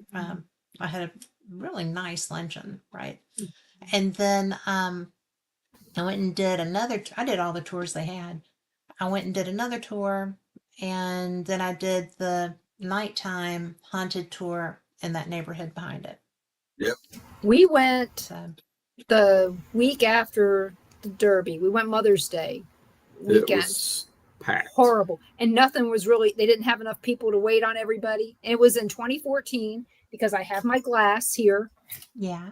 I had a really nice luncheon, right? Mm-hmm. And then I went and did I did all the tours they had. I went and did another tour, and then I did the nighttime haunted tour in that neighborhood behind it. Yep. We went the week after the Derby. We went Mother's Day weekend. It was packed. Horrible. And nothing was really, they didn't have enough people to wait on everybody. And it was in 2014 because I have my glass here. Yeah.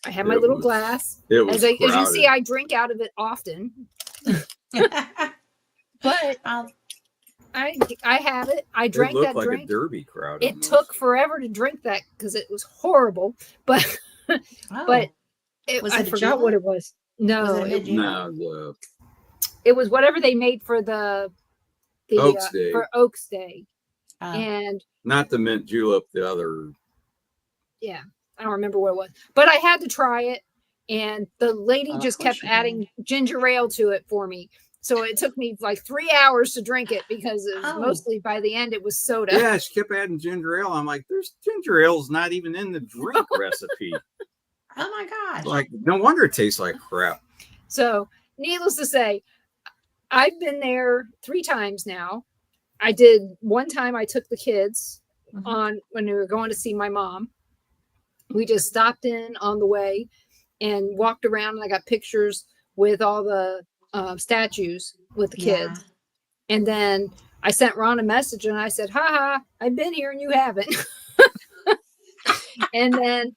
I have my little glass. It was as you see, I drink out of it often. But I have it. I drank that drink. It looked like a Derby crowd. It took forever to drink that because it was horrible. But I forgot what it was. No, it was whatever they made for the Oaks Day. For Oaks Day, and not the mint julep. The other. Yeah, I don't remember what it was, but I had to try it, and the lady just kept adding ginger ale to it for me. So it took me like 3 hours to drink it because it was mostly by the end it was soda. Yeah, she kept adding ginger ale. I'm like, there's ginger ale's not even in the drink recipe. Oh my gosh! Like, no wonder it tastes like crap. So, needless to say, I've been there 3 times now. I did one time. I took the kids on when we were going to see my mom. We just stopped in on the way and walked around, and I got pictures with all the statues with the kids. And then I sent Ron a message and I said, ha, I've been here and you haven't. And then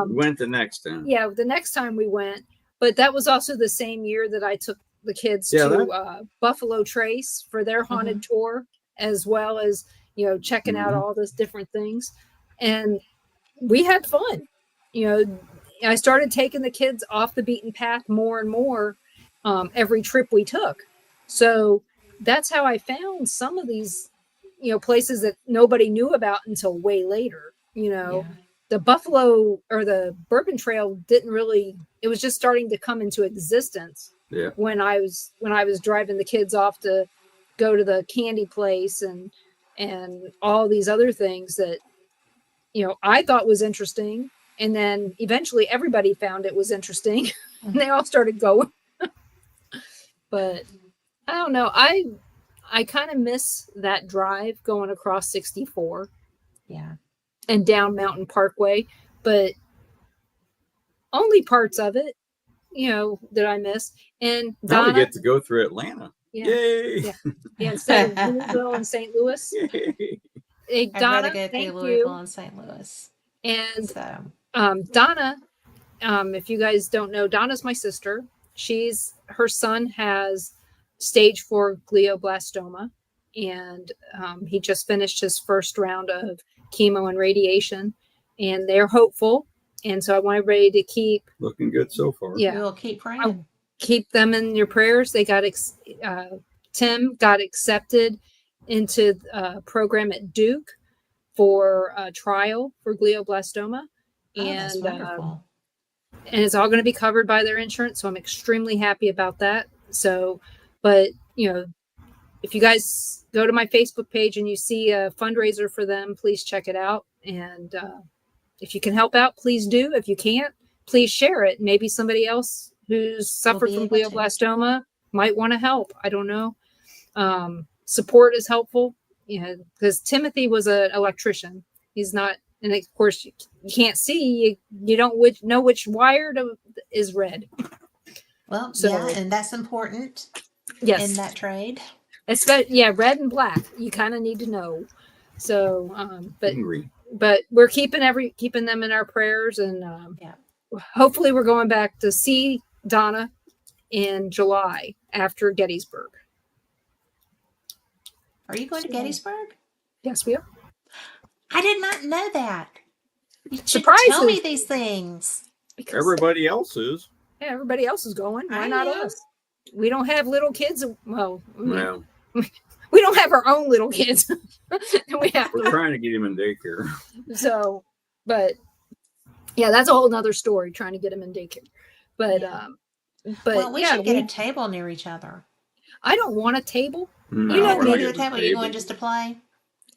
we went the next time. Yeah, the next time we went, but that was also the same year that I took the kids to Buffalo Trace for their haunted tour, as well as, checking out all those different things. And we had fun. I started taking the kids off the beaten path more and more every trip we took. So that's how I found some of these, places that nobody knew about until way later. The Buffalo or the Bourbon Trail it was just starting to come into existence. Yeah. When I was driving the kids off to go to the candy place and all these other things that, I thought was interesting. And then eventually everybody found it was interesting and they all started going. But I don't know. I kind of miss that drive going across 64. Yeah. And down Mountain Parkway, but only parts of it, that I miss. And now we get to go through Atlanta. Yeah. Yay! Yeah, instead of Louisville and St. Louis. Yay. Hey, Donna, I'd rather go through Louisville and St. Louis. And so. Donna, if you guys don't know, Donna's my sister. Her son has stage 4 glioblastoma, and he just finished his first round of chemo and radiation, and they're hopeful. And so I want everybody to keep looking good so far. Yeah, we'll keep praying. Keep them in your prayers. They got Tim got accepted into a program at Duke for a trial for glioblastoma, That's wonderful. And it's all going to be covered by their insurance. So I'm extremely happy about that. So, but if you guys go to my Facebook page and you see a fundraiser for them, please check it out. And if you can help out, please do. If you can't, please share it. Maybe somebody else who's suffered from glioblastoma might want to help. I don't know. Support is helpful. Because Timothy was an electrician. He's not, and of course you can't see. You don't know which wire is red. Well, yeah, and that's important. Yes, in that trade. Red and black. You kind of need to know. So, but we're keeping them in our prayers, and hopefully we're going back to see Donna in July after Gettysburg. Are you going to Gettysburg? Yes, we are. I did not know that. You should tell me these things. Because everybody else is. Yeah, everybody else is going. Why not us? We don't have little kids. Well, we don't have our own little kids. We're trying to get him in daycare. So, but yeah, that's a whole nother story, trying to get him in daycare. But we should get a table near each other. I don't want a table. No, you don't need a table. You're going just to play.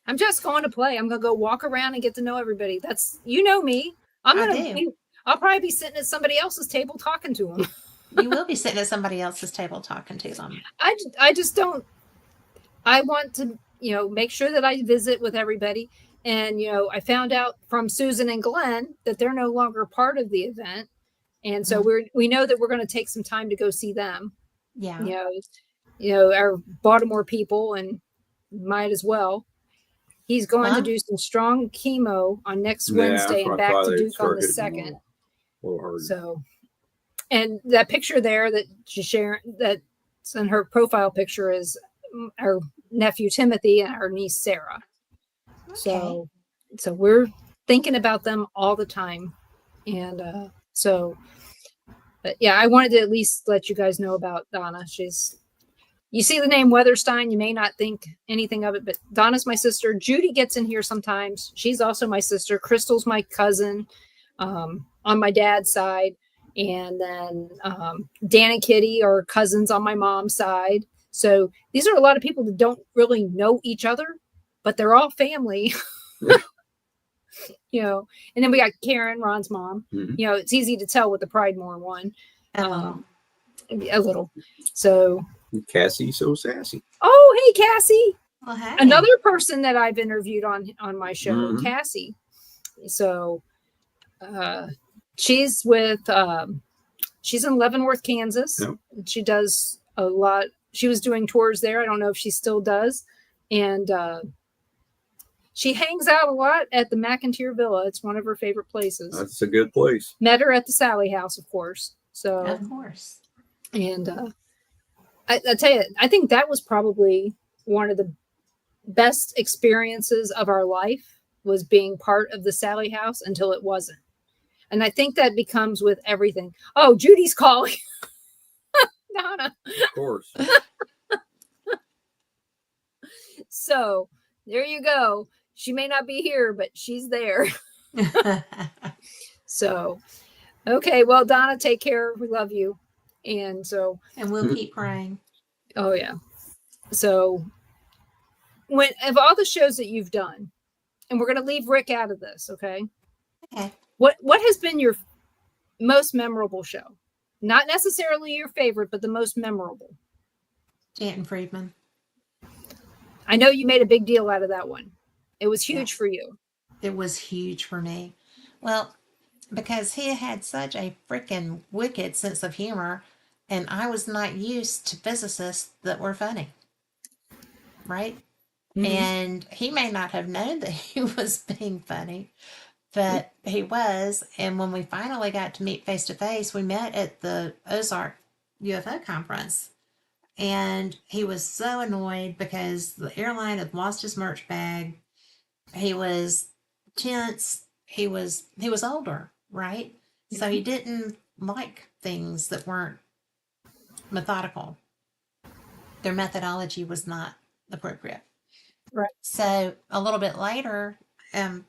I'm just going to play. I'm going to go walk around and get to know everybody. That's, me. I'll probably be sitting at somebody else's table talking to them. You will be sitting at somebody else's table talking to them. I just don't. I want to, make sure that I visit with everybody. And, I found out from Susan and Glenn that they're no longer part of the event. And so we know that we're going to take some time to go see them. Yeah. Our Baltimore people, and might as well. He's going to do some strong chemo on next Wednesday and back to Duke on the 2nd. So, and that picture there that she's sharing, that's in her profile picture, is our nephew Timothy and our niece Sarah. Okay. So we're thinking about them all the time. And but yeah, I wanted to at least let you guys know about Donna. She's, you see the name Weatherstein, you may not think anything of it, but Donna's my sister. Judy gets in here sometimes. She's also my sister. Crystal's my cousin on my dad's side. And then Dan and Kitty are cousins on my mom's side. So these are a lot of people that don't really know each other, but they're all family. And then we got Karen, Ron's mom. Mhm. It's easy to tell with the Pridemore one. Oh, A little. So Cassie, so sassy. oh, hey, Cassie. well, hey. Another person that I've interviewed on my show, Mhm. Cassie. So she's with she's in Leavenworth, Kansas. Yep. She does a lot. She was doing tours there. I don't know if she still does. And she hangs out a lot at the McIntyre Villa. It's one of her favorite places. That's a good place. Met her at the Sally House, of course. So Of course. and I tell you, I think that was probably one of the best experiences of our life, was being part of the Sally House until it wasn't. And I think that becomes with everything. Oh, Judy's calling. Donna. Of course. So there you go. She may not be here, but she's there. So, okay. Well, Donna, take care. We love you. And so, And we'll keep praying. oh yeah. So of all the shows that you've done, and we're going to leave Rick out of this. Okay. Okay. What has been your most memorable show? Not necessarily your favorite, but the most memorable. Stanton Friedman. I know you made a big deal out of that one. It was huge Yeah. for you. It was huge for me. Well, because he had such a freaking wicked sense of humor, and I was not used to physicists that were funny. Right? Mhm. And he may not have known that he was being funny, but he was. And when we finally got to meet face to face, we met at the Ozark UFO conference. And he was so annoyed because the airline had lost his merch bag. He was tense. He was older, right? So he didn't like things that weren't methodical. Their methodology was not appropriate. Right. So a little bit later,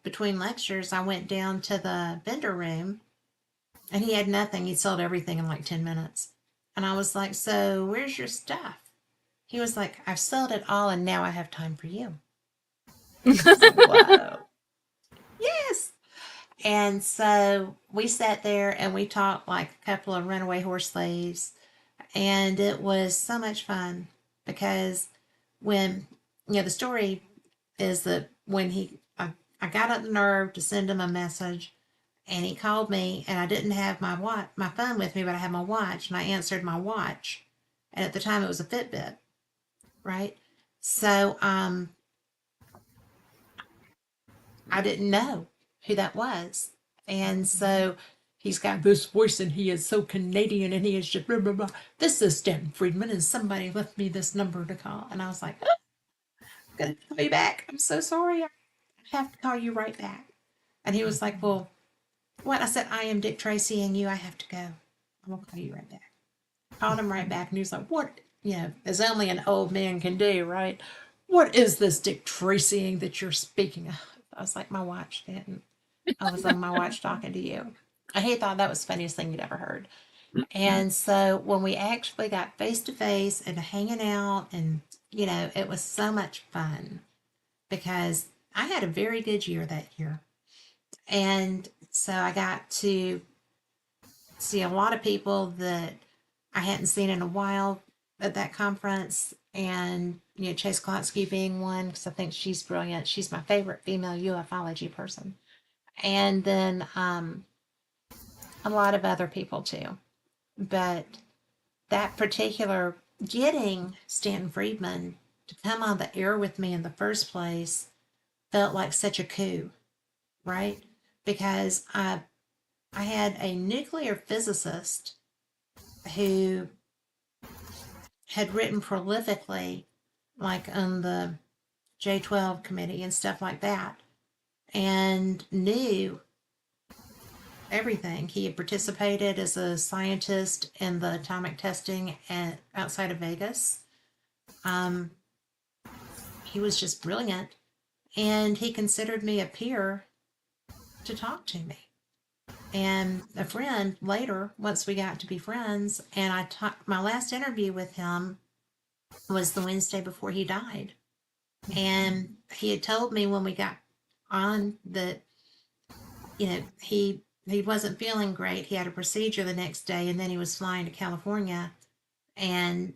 between lectures, I went down to the vendor room, and he had nothing. He sold everything in like 10 minutes. And I was like, so where's your stuff? He was like, I've sold it all, and now I have time for you. Whoa. Yes. And so we sat there and we talked like a couple of runaway horse slaves. And it was so much fun because when, the story is that when I got up the nerve to send him a message, and he called me, and I didn't have my phone with me, but I had my watch, and I answered my watch. And at the time it was a Fitbit, right? So I didn't know who that was. And so he's got this voice, and he is so Canadian, and he is just blah, blah, blah. This is Stanton Friedman, and somebody left me this number to call. And I was like, oh, I'm going to call you back. I'm so sorry. I have to call you right back. And he was like, well, what? I said, I am Dick Tracy, and I have to go. I'm going to call you right back. Called him right back, and he was like, what? As only an old man can do, right? What is this Dick Tracying that you're speaking of? I was like, my watch, Stanton. I was on my watch talking to you. And he thought that was the funniest thing he'd ever heard. And so when we actually got face to face and hanging out, and, it was so much fun because I had a very good year that year. And so I got to see a lot of people that I hadn't seen in a while at that conference. And, Chase Klotsky being one, because I think she's brilliant. She's my favorite female ufology person. And then a lot of other people too. But that particular, getting Stanton Friedman to come on the air with me in the first place felt like such a coup, right? Because I had a nuclear physicist who had written prolifically, like on the J12 committee and stuff like that, and knew everything. He had participated as a scientist in the atomic testing outside of Vegas. He was just brilliant, and he considered me a peer to talk to me. And a friend later, once we got to be friends, and I talked, my last interview with him was the Wednesday before he died. And he had told me when we got on that, he wasn't feeling great. He had a procedure the next day, and then he was flying to California. And,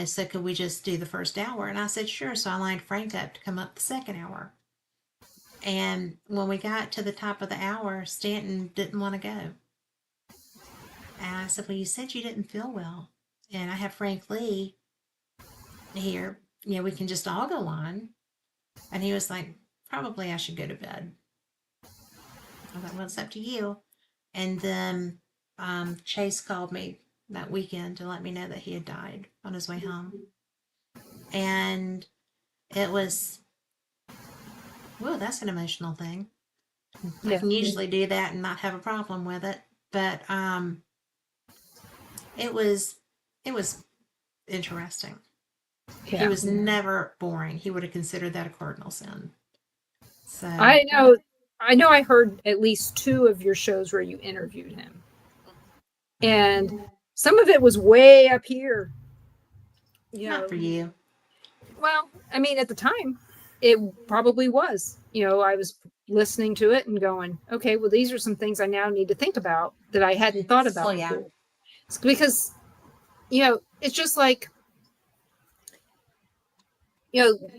so could we just do the first hour? And I said, sure. So I lined Frank up to come up the second hour. And when we got to the top of the hour, Stanton didn't want to go. And I said, well, you said you didn't feel well. And I have Frank Lee here. We can just all go on. And he was like, probably I should go to bed. I was like, well, it's up to you. And then Chase called me that weekend to let me know that he had died on his way home. And it was, whoa, that's an emotional thing. Yeah. I can usually do that and not have a problem with it. But it was interesting. Yeah. He was never boring. He would have considered that a cardinal sin. So I know I heard at least 2 of your shows where you interviewed him. And some of it was way up here. Not for you. Well, I mean, at the time, it probably was. I was listening to it and going, okay, well, these are some things I now need to think about that I hadn't thought about before. It's because, it's just like,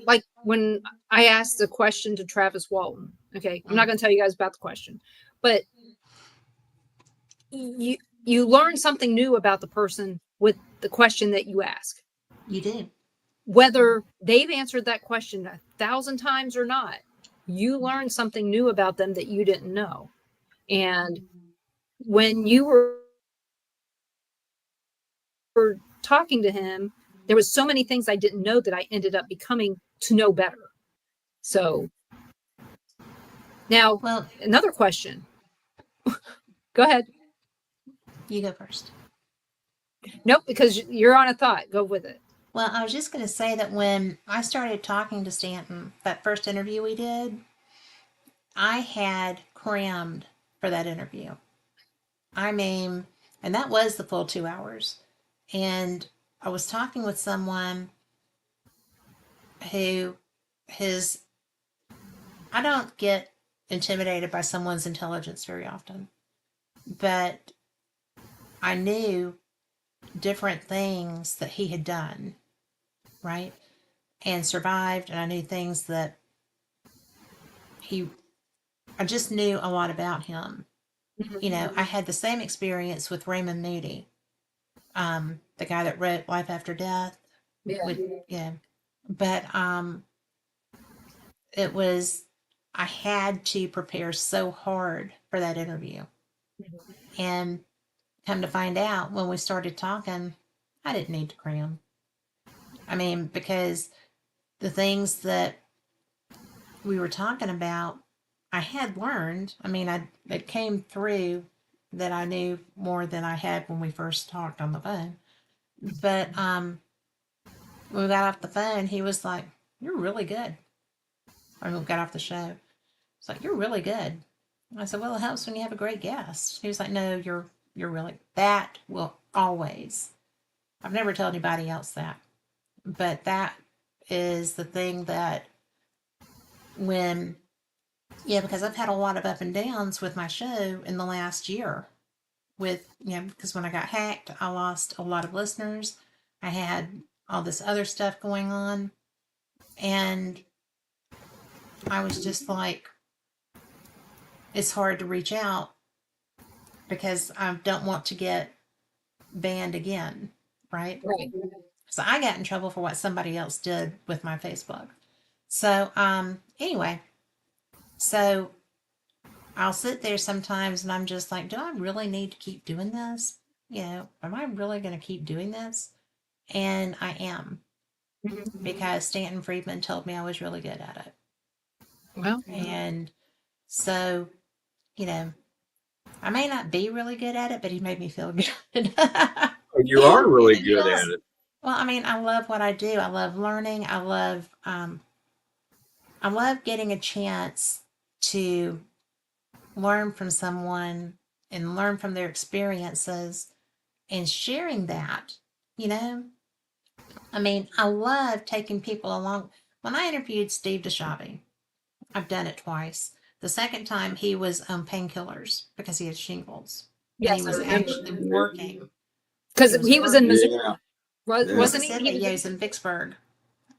like when I asked the question to Travis Walton, okay, I'm not going to tell you guys about the question, but you learn something new about the person with the question that you ask. You do. Whether they've answered that question 1,000 times or not, you learn something new about them that you didn't know. And when you were talking to him, there was so many things I didn't know that I ended up becoming to know better. So now, another question. Go ahead. You go first. Nope, because you're on a thought. Go with it. Well, I was just going to say that when I started talking to Stanton, that first interview we did, I had crammed for that interview. I mean, and that was the full 2 hours. And I was talking with someone who I don't get intimidated by someone's intelligence very often, but I knew different things that he had done, right? And survived, and I knew things that I just knew a lot about him. I had the same experience with Raymond Moody, the guy that wrote Life After Death. Yeah. But it was, I had to prepare so hard for that interview. And come to find out, when we started talking, I didn't need to cram. I mean, because the things that we were talking about, I had learned. I mean, it came through that I knew more than I had when we first talked on the phone. But when we got off the phone, he was like, "You're really good." Or we got off the show. It's like, "You're really good." I said, "Well, it helps when you have a great guest." He was like, "No, you're really, that will always." I've never told anybody else that, but that is the thing that because I've had a lot of up and downs with my show in the last year because when I got hacked, I lost a lot of listeners. I had all this other stuff going on, and I was just like, it's hard to reach out because I don't want to get banned again, right? So I got in trouble for what somebody else did with my Facebook. So anyway, so I'll sit there sometimes and I'm just like, do I really need to keep doing this? Am I really going to keep doing this? And I am, because Stanton Friedman told me I was really good at it. Well, and so, I may not be really good at it, but he made me feel good. You are really good at it. Well, I mean, I love what I do. I love learning. I love getting a chance to learn from someone and learn from their experiences and sharing that, you know? I mean, I love taking people along. When I interviewed Steve DeShavi, I've done it twice. The second time he was on painkillers because he had shingles. And he Yes, I was remember. actually working. because He was he was in working Missouri, Yeah. Yeah. wasn't he? Mississippi. He was Yeah, he in, was in Vicksburg.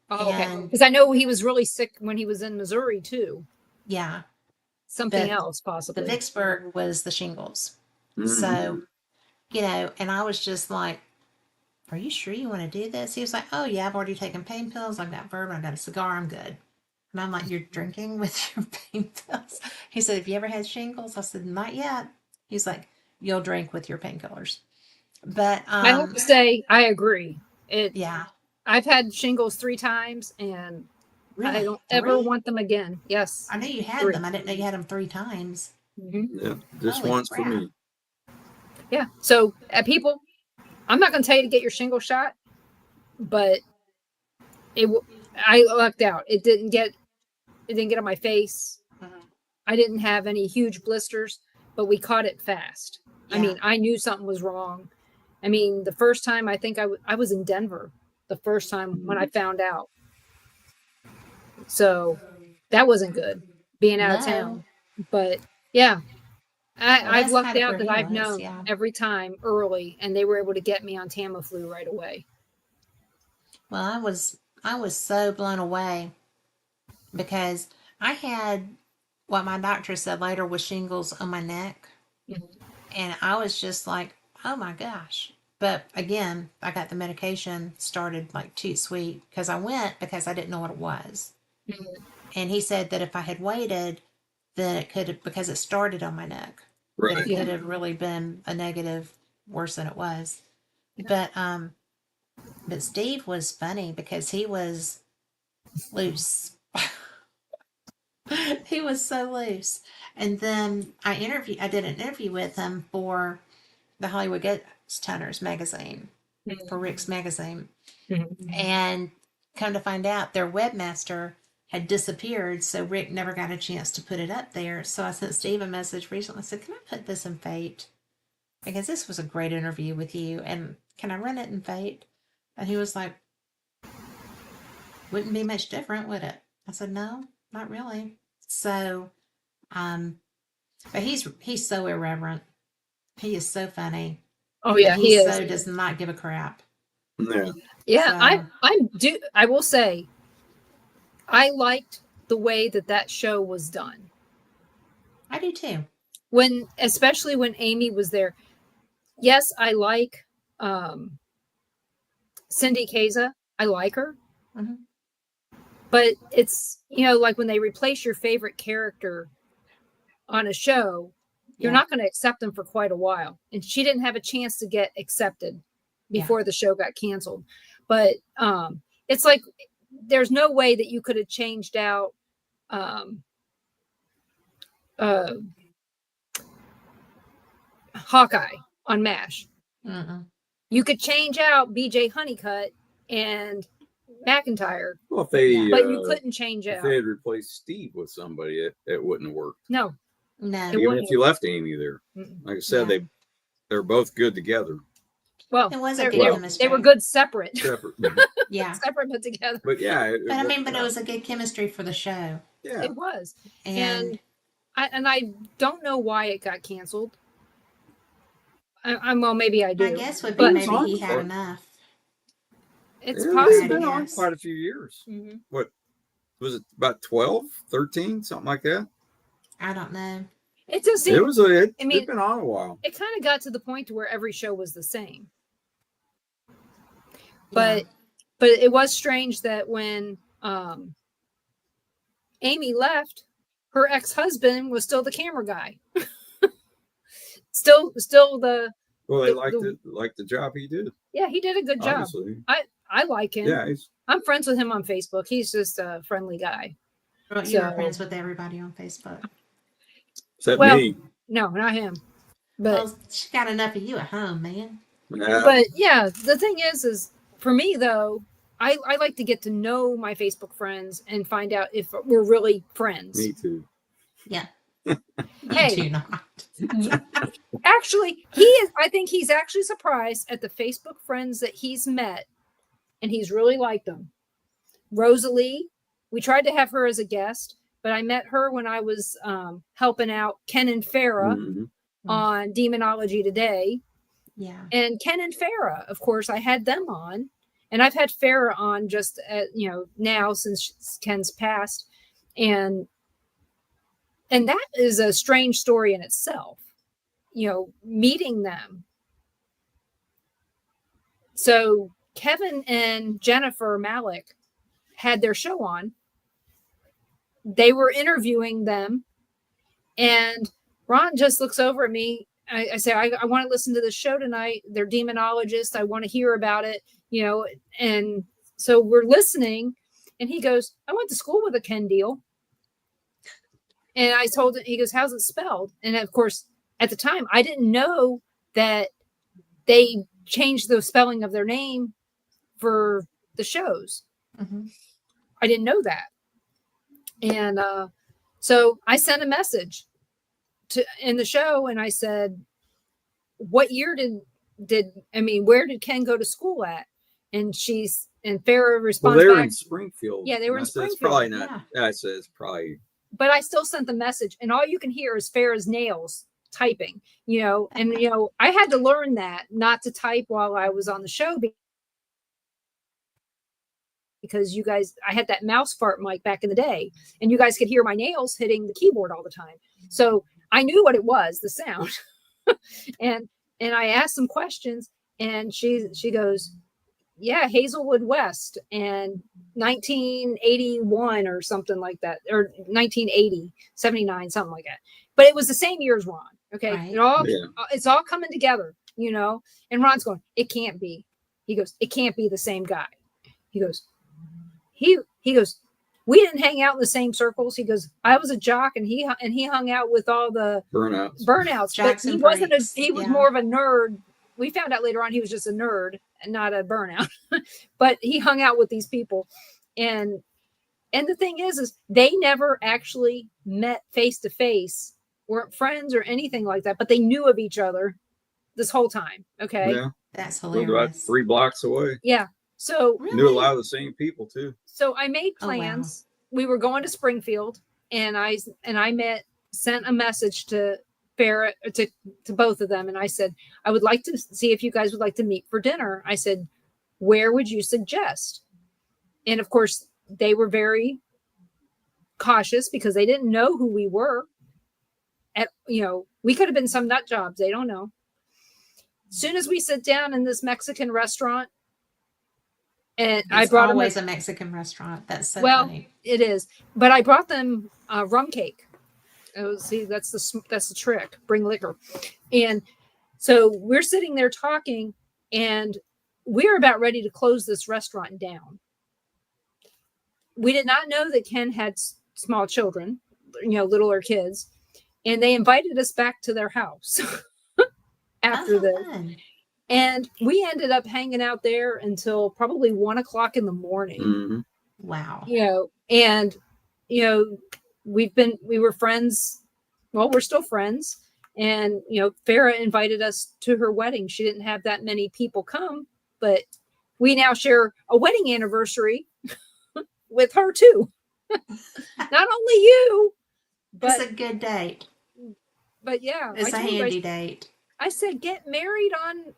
oh, okay. And Because I know he was really sick when he was in Missouri too. yeah, Something but else, the possibly. Vicksburg was the shingles. Mhm. So, you know, and I was just like, are you sure you want to do this? He was like, oh, yeah, I've already taken pain pills. I've got bourbon. I've got a cigar. I'm good. And I'm like, you're drinking with your pain pills? He said, have you ever had shingles? I said, not yet. He's like, you'll drink with your painkillers. But, I have to say, I agree. It. yeah, I've had shingles 3 times, and I really? don't ever 3? want them again. Yes, I knew you had 3. them. I didn't know you had them 3 times. Yeah. Just Holy once for crap. me. Yeah. So, people, I'm not going to tell you to get your shingle shot, but I lucked out. It didn't get on my face. Mhm. I didn't have any huge blisters, but we caught it fast. I Yeah. mean, I knew something was wrong. I mean, the first time I think I was in Denver the first time when I found out. So that wasn't good being out of No. town. But yeah, Well, I've that's lucked kind of out where that he I've was. known Yeah. every time early, and they were able to get me on Tamiflu right away. Well, I was so blown away because I had what my doctor said later was shingles on my neck. Mhm. And I was just like, oh my gosh. But again, I got the medication started like too sweet because I went because I didn't know what it was. Mhm. And he said that if I had waited, then it could have, because it started on my neck, that Right. it Yeah. could have really been a negative worse than it was. Yeah. But Steve was funny because he was loose. He was so loose. And then I did an interview with him for the Hollywood Ghost Hunters magazine, for Rick's magazine. Mhm. And come to find out, their webmaster had disappeared, so Rick never got a chance to put it up there. So I sent Steve a message recently. I said, can I put this in Fate? Because this was a great interview with you, and can I run it in Fate? And he was like, wouldn't be much different, would it? I said, no, not really. So, um, but he's so irreverent. He is so funny, Oh and yeah, he he is. so does not give a crap. Yeah. Yeah, So, I will say I liked the way that show was done. I do too. Especially when Amy was there. Yes, I like Cindy Kaza. I like her. Mhm. But it's, like when they replace your favorite character on a show, you're Yeah, not going to accept them for quite a while. And she didn't have a chance to get accepted yeah, before the show got canceled. But it's like there's no way that you could have changed out um, uh, Hawkeye on MASH. mm-mm. You could change out BJ Honeycutt and McIntyre, Well, Yeah. but you couldn't change if out. they had replaced Steve with somebody, it wouldn't have worked. No, No, it Even wouldn't if you left Amy there, have. like I said, yeah. they're both good together. Well, It was a good they chemistry. were good separate, Separate. Yeah, separate but together. But yeah, but I mean, worked but it out. was a good chemistry for the show, Yeah. It was, and and I don't know why it got canceled. Well, maybe I do, I guess would be but maybe on he had for- enough. it's It's possible. been on Yes. quite a few years. Mm-hmm. What was it? About 12, 13, something like that. I don't know. It just It seemed. was. I It's mean, been on a while. it kind of got to the point to where every show was the same. Yeah, But it was strange that when Amy left, her ex-husband was still the camera guy. still the Well, they the- liked the job he did. yeah, he did a good job. Obviously, I like him. yeah. I'm friends with him on Facebook. He's just a friendly guy. well, you were friends with everybody on Facebook. Except Well, me. no, not him. But Well, she got enough of you at home, man. Yeah. but yeah, the thing is for me, though, I like to get to know my Facebook friends and find out if we're really friends. Me too. Yeah. Hey. Do not. Actually, I think he's actually surprised at the Facebook friends that he's met, and he's really liked them. Rosalie, we tried to have her as a guest, but I met her when I was helping out Ken and Farah on Demonology Today. Yeah. And Ken and Farah, of course, I had them on. And I've had Farah on just, now since Ken's passed. And that is a strange story in itself, meeting them. So Kevin and Jennifer Malik had their show on. They were interviewing them. And Ron just looks over at me. I say, I want to listen to the show tonight. They're demonologists. I want to hear about it, and so we're listening. And he goes, I went to school with a Ken Deal. And I told him, he goes, how's it spelled? And of course, at the time, I didn't know that they changed the spelling of their name for the shows. Mm-hmm. I didn't know that. And so I sent a message in the show, and I said, what year where did Ken go to school at? And Farah responds, well, they were back, in Springfield. Yeah, they were in Springfield. It's probably not. Yeah. It says probably. But I still sent the message, and all you can hear is Farah's nails typing, and I had to learn that not to type while I was on the show because you guys, I had that mouse fart mic back in the day, and you guys could hear my nails hitting the keyboard all the time. So I knew what it was, the sound. and I asked some questions, and she goes, yeah, Hazelwood West, and 1981 or something like that, or 1980, 79, something like that. But it was the same year as Ron. Okay. Right. It's all coming together, and Ron's going, it can't be. He goes, it can't be the same guy. He goes, he goes, we didn't hang out in the same circles. He goes, I was a jock, and he hung out with all the burnouts. Jackson but he was more of a nerd. We found out later on he was just a nerd and not a burnout. But he hung out with these people. And the thing is they never actually met face to face, weren't friends or anything like that, but they knew of each other this whole time. Okay. Yeah. That's hilarious. About 3 blocks away. Yeah. So knew a lot of the same people too. So I made plans. We were going to Springfield, and I sent a message to Farah, to both of them, and I said, I would like to see if you guys would like to meet for dinner. I said, where would you suggest? And of course, they were very cautious because they didn't know who we were. We could have been some nut jobs. They don't know. As soon as we sit down in this Mexican restaurant, and I brought always a Mexican restaurant. That's so funny. It is. But I brought them rum cake. Oh, see, that's the trick. Bring liquor. And so we're sitting there talking, and we're about ready to close this restaurant down. We did not know that Ken had small children, littler kids, and they invited us back to their house after this. Fun. And we ended up hanging out there until probably 1 o'clock in the morning. Mm-hmm. Wow. We were friends. Well, we're still friends. And, Farah invited us to her wedding. She didn't have that many people come, but we now share a wedding anniversary with her too. Not only you, but it's a good date. But yeah, it's a handy date. I said, get married on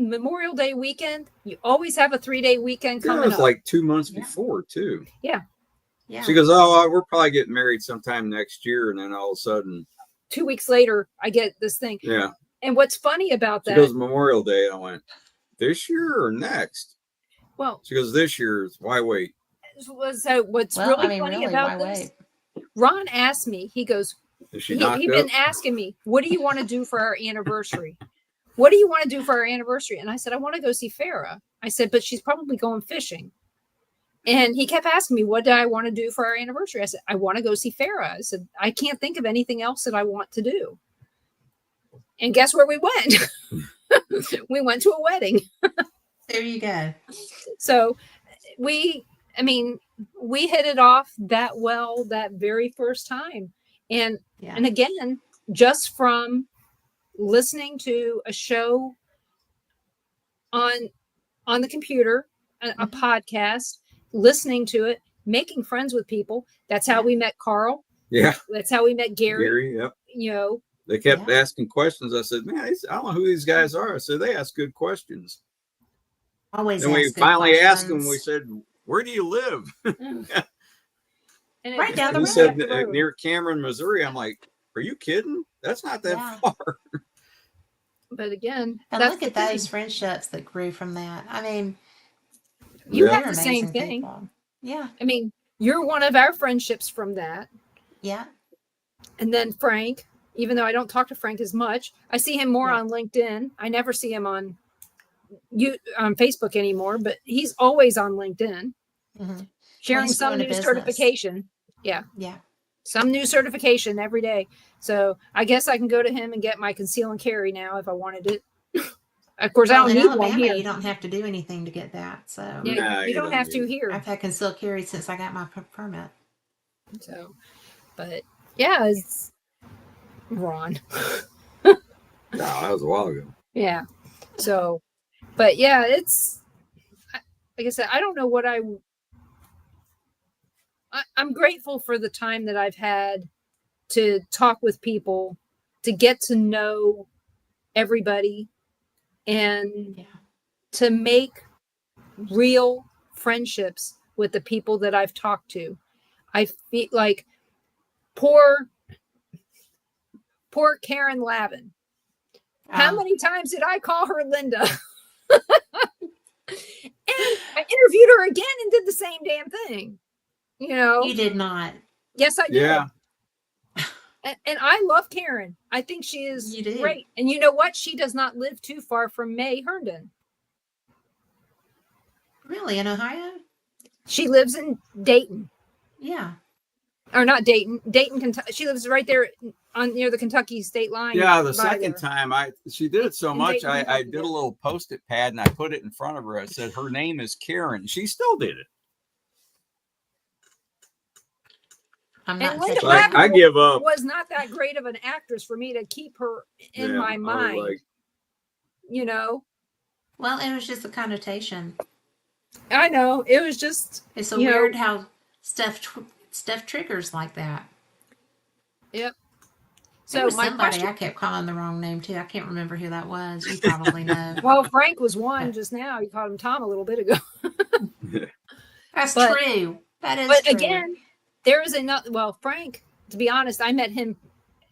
Memorial Day weekend. You always have a 3-day weekend coming up. It was like 2 months before too. Yeah. Yeah. She goes, oh, we're probably getting married sometime next year. And then all of a sudden, 2 weeks later, I get this thing. Yeah. And what's funny about that? She goes, Memorial Day. I went, this year or next? Well, she goes, this year's. Why wait? So what's really funny about this? Ron asked me, he goes, he'd been asking me, what do you want to do for our anniversary? What do you want to do for our anniversary? And I said, I want to go see Farah. I said, but she's probably going fishing. And he kept asking me, what do I want to do for our anniversary? I said, I want to go see Farah. I said, I can't think of anything else that I want to do. And guess where we went? We went to a wedding. There you go. So we hit it off that well that very first time. And again, just from listening to a show on the computer, a podcast, listening to it, making friends with people. That's how we met Carl. Yeah. That's how we met Gary. Yep. You know, they kept asking questions. I said, man, I don't know who these guys are. I said, they ask good questions. Always. And we finally asked them, we said, where do you live? And right down the road. He said, near Cameron, Missouri. I'm like, are you kidding? That's not that far. But again, and look at those friendships that grew from that. I mean, you have the same thing. People. Yeah. I mean, you're one of our friendships from that. Yeah. And then Frank, even though I don't talk to Frank as much, I see him more on LinkedIn. I never see him on Facebook anymore, but he's always on LinkedIn, sharing some new certification. Yeah. Some new certification every day. So I guess I can go to him and get my conceal and carry now if I wanted it. Of course, I don't need Alabama, one here. You don't have to do anything to get that. So you don't have to here. I've had conceal carry since I got my permit. So, but yeah, it's Ron. No, that was a while ago. Yeah. So, but yeah, it's like I said, I don't know what I'm grateful for the time that I've had to talk with people, to get to know everybody, and to make real friendships with the people that I've talked to. I feel like poor Karen Lavin. How many times did I call her Linda? And I interviewed her again and did the same damn thing. You know, you did not. Yes, I did. Yeah. And I love Karen. I think she is great. And you know what? She does not live too far from May Herndon. Really? In Ohio? She lives in Dayton. Yeah. Or not Dayton, Kentucky. She lives right there near the Kentucky state line. Yeah, the second time she did it so much, I did a little Post-it pad and I put it in front of her. I said, her name is Karen. She still did it. I'm not. I give up. Was not that great of an actress for me to keep her in my mind. Like, you know. Well, it was just a connotation. I know. It was just. It's so weird how stuff triggers like that. Yep. So my question, I kept calling the wrong name too. I can't remember who that was. You probably know. Well, Frank was one just now. You called him Tom a little bit ago. That's true. That is. But true. Again, there is another. Well, Frank, to be honest, I met him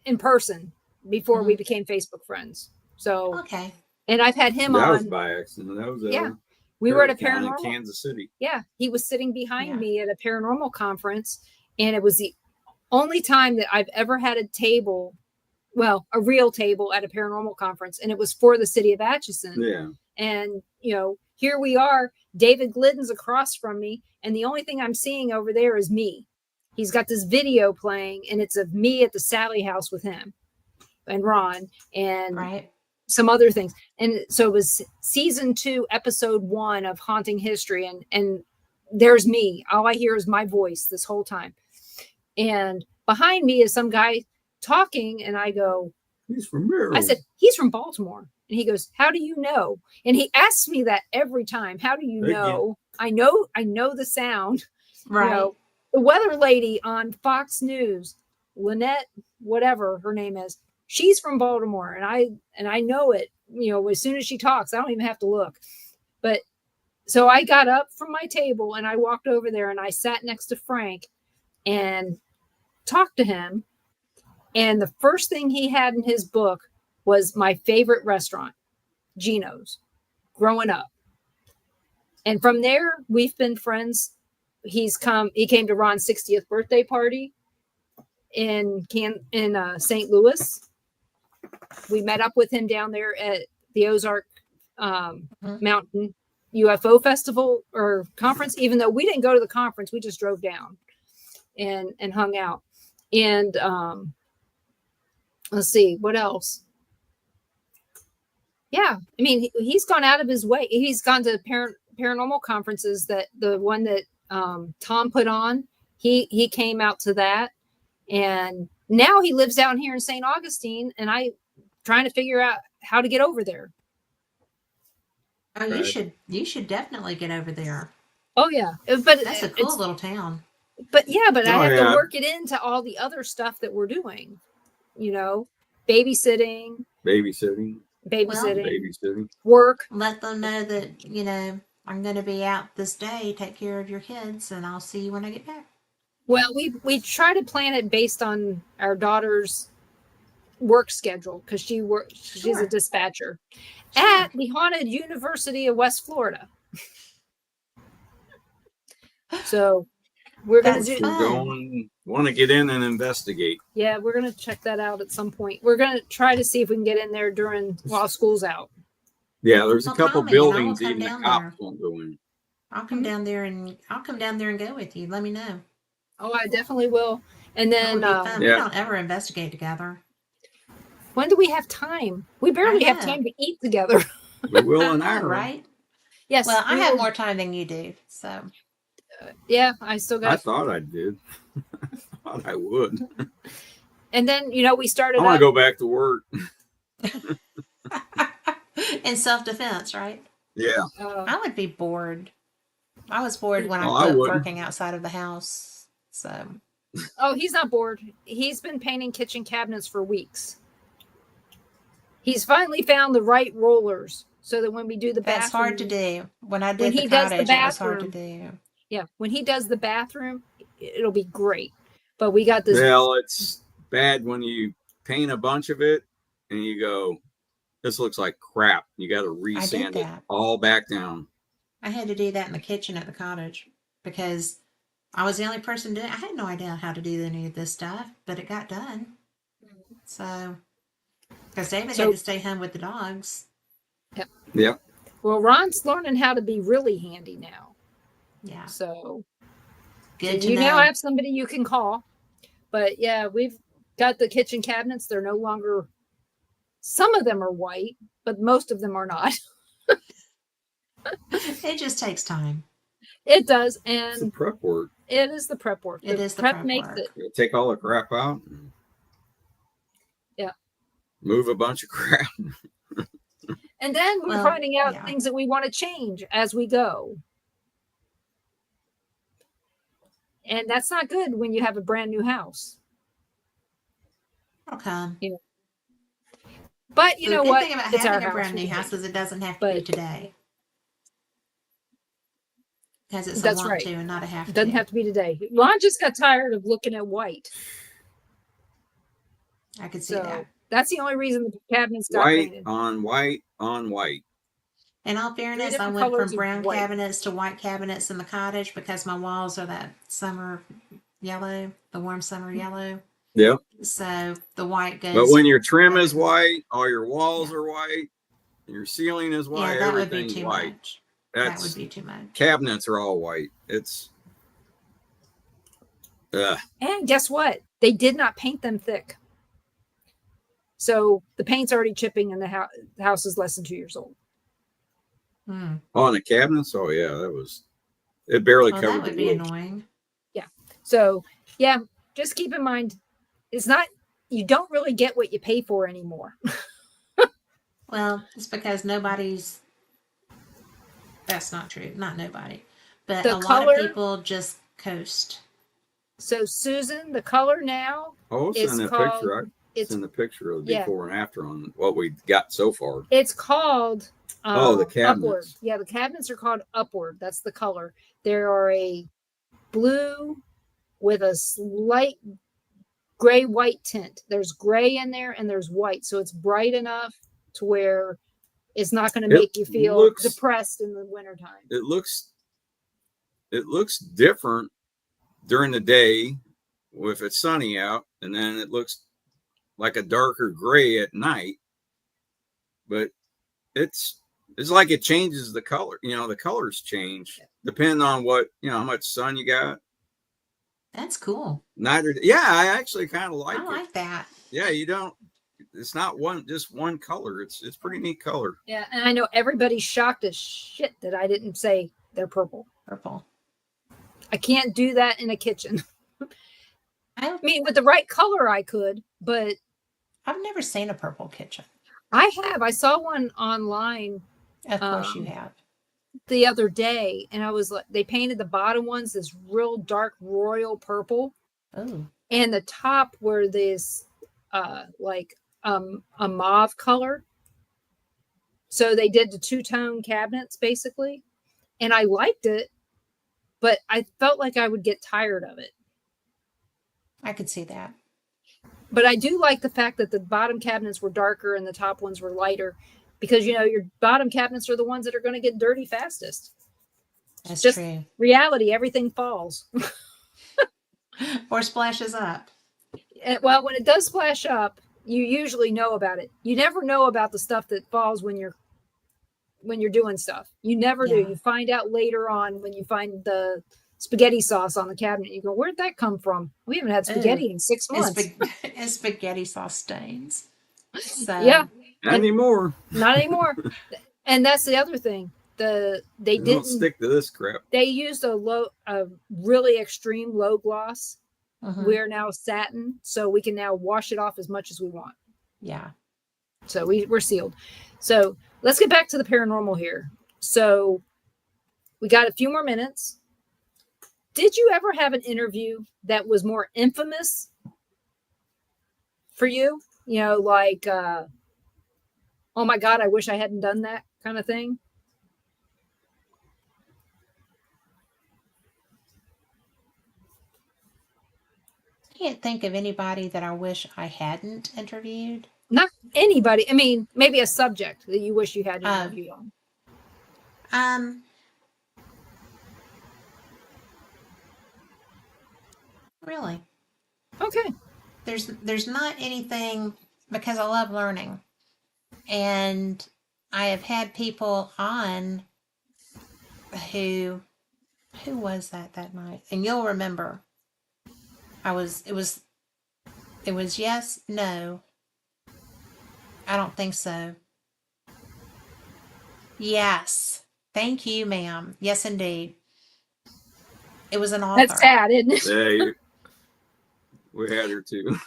in person before we became Facebook friends. So okay. And I've had him on. That was by accident. That was we were at a paranormal in Kansas City. Yeah, he was sitting behind me at a paranormal conference, and it was the only time that I've ever had a table, well, a real table at a paranormal conference, and it was for the city of Atchison. Yeah. And here we are. David Glidden's across from me, and the only thing I'm seeing over there is me. He's got this video playing, and it's of me at the Sally house with him and Ron and some other things. And so it was season 2, episode 1 of Haunting History. And there's me. All I hear is my voice this whole time. And behind me is some guy talking. And I go, he's from Maryland. I said, he's from Baltimore. And he goes, how do you know? And he asks me that every time. How do you know? I know the sound. Right. The weather lady on Fox News, Lynette, whatever her name is, she's from Baltimore, and I know it. As soon as she talks, I don't even have to look. But so I got up from my table and I walked over there and I sat next to Frank and talked to him. And the first thing he had in his book was my favorite restaurant, Gino's, growing up. And from there, we've been friends. He came to Ron's 60th birthday party in St. Louis. We met up with him down there at the Ozark Mountain UFO Festival or conference, even though we didn't go to the conference, we just drove down and hung out. And let's see, what else? Yeah. I mean, he's gone out of his way. He's gone to paranormal conferences, that the one that Tom put on, he came out to that. And now he lives down here in St. Augustine, and I trying to figure out how to get over there. Oh, you should definitely get over there. Oh yeah. But that's a cool little town. But yeah, but I have to work it into all the other stuff that we're doing. You know, babysitting, work. Let them know that, you know, I'm going to be out this day. Take care of your kids, and I'll see you when I get back. Well, we try to plan it based on our daughter's work schedule, because she's a dispatcher at the Haunted University of West Florida. So we're going to want to get in and investigate. Yeah, we're going to check that out at some point. We're going to try to see if we can get in there while school's out. Yeah, there's a couple buildings even the cops won't go in. I'll come down there and go with you. Let me know. Oh, I definitely will. And then we don't ever investigate together. When do we have time? We barely have time to eat together. We will in Ireland, right? Yes. Well, I have more time than you do, so. Yeah, I still got. I thought I did. I thought I would. And then we started. I want to go back to work. In self-defense, right? Yeah. I would be bored. I was bored when I quit working outside of the house. So. Oh, he's not bored. He's been painting kitchen cabinets for weeks. He's finally found the right rollers so that when we do the bathroom. That's hard to do. When I did the cottage, it was hard to do. Yeah, when he does the bathroom, it'll be great. But we got this. Well, it's bad when you paint a bunch of it and you go, this looks like crap. You got to resand it all back down. I had to do that in the kitchen at the cottage because I was the only person doing it. I had no idea how to do any of this stuff, but it got done. So, because David had to stay home with the dogs. Yep. Yep. Well, Ron's learning how to be really handy now. Yeah. So, good to know. You now have somebody you can call. But yeah, we've got the kitchen cabinets. They're no longer, some of them are white, but most of them are not. It just takes time. It does. And it's the prep work. It is the prep work. It is the prep makes work. It. Take all the crap out. Yeah. Move a bunch of crap. And then we're finding out things that we want to change as we go. And that's not good when you have a brand new house. Okay. But you know what? The thing about having a brand new house is it doesn't have to be today. Because it's a want to and not a have to. It doesn't have to be today. Ron just got tired of looking at white. I could see that. That's the only reason the cabinets got painted. White on white. In all fairness, I went from brown cabinets to white cabinets in the cottage because my walls are that summer yellow, the warm summer yellow. Yep. So the white goes. But when your trim is white, all your walls are white, your ceiling is white, that would everything's be too white. Much. That would be too much. Cabinets are all white. It's. And guess what? They did not paint them thick. So the paint's already chipping and the house is less than 2 years old. Oh, and the cabinets? Oh, yeah, it barely covered. That would be annoying. Yeah. So, yeah, just keep in mind, you don't really get what you pay for anymore. Well, it's because that's not true. Not nobody. But a lot of people just coast. So, Susan, the color now it's in the picture. It's in the picture of the before and after on what we got so far. It's called the cabinets. Upward. Yeah, the cabinets are called Upward. That's the color. There are a blue with a slight gray-white tint. There's gray in there and there's white. So it's bright enough to where it's not going to make you feel depressed in the wintertime. It looks different during the day if it's sunny out, and then it looks like a darker gray at night. But it's like it changes the color. The colors change depending on what, how much sun you got. That's cool. I actually kind of like it. I like that. Yeah, you don't. it's not just one color. It's pretty neat color. Yeah, and I know everybody's shocked as shit that I didn't say they're purple. Purple. I can't do that in a kitchen. I mean, with the right color, I could, but I've never seen a purple kitchen. I have. I saw one online. Of course, you have. The other day, and I was like, they painted the bottom ones this real dark royal purple. Oh. And the top were this a mauve color. So they did the two-tone cabinets basically. And I liked it, but I felt like I would get tired of it. I could see that. But I do like the fact that the bottom cabinets were darker and the top ones were lighter, because your bottom cabinets are the ones that are going to get dirty fastest. That's just true. Reality, everything falls. Or splashes up. Well, when it does splash up, you usually know about it. You never know about the stuff that falls when you're doing stuff. You never do. You find out later on when you find the spaghetti sauce on the cabinet. You go, where'd that come from? We haven't had spaghetti in 6 months. And spaghetti sauce stains. So yeah. Not anymore. Not anymore. And that's the other thing. They didn't stick to this crap. They used a really extreme low gloss. Mm-hmm. We're now satin, so we can now wash it off as much as we want. Yeah. So we're sealed. So let's get back to the paranormal here. So we got a few more minutes. Did you ever have an interview that was more infamous for you? Like, oh my God, I wish I hadn't done that kind of thing? I can't think of anybody that I wish I hadn't interviewed. Not anybody. I mean, maybe a subject that you wish you had interviewed on. Really? Okay. There's not anything, because I love learning. And I have had people on who was that night? And you'll remember. It was yes, no. I don't think so. Yes. Thank you, ma'am. Yes, indeed. It was an author. That's sad, isn't it? Yeah, we had her too.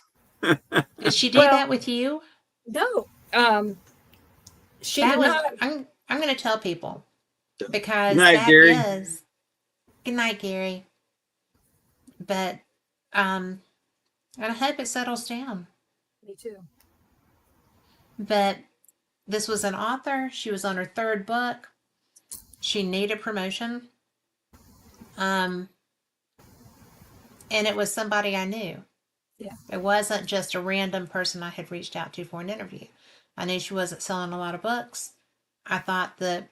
Did she do that with you? No. She did not. I'm going to tell people, because Good night, Gary. Good night, Gary. But I hope it settles down. Me too. But this was an author. She was on her 3rd book. She needed promotion. And it was somebody I knew. Yeah. It wasn't just a random person I had reached out to for an interview. I knew she wasn't selling a lot of books. I thought that,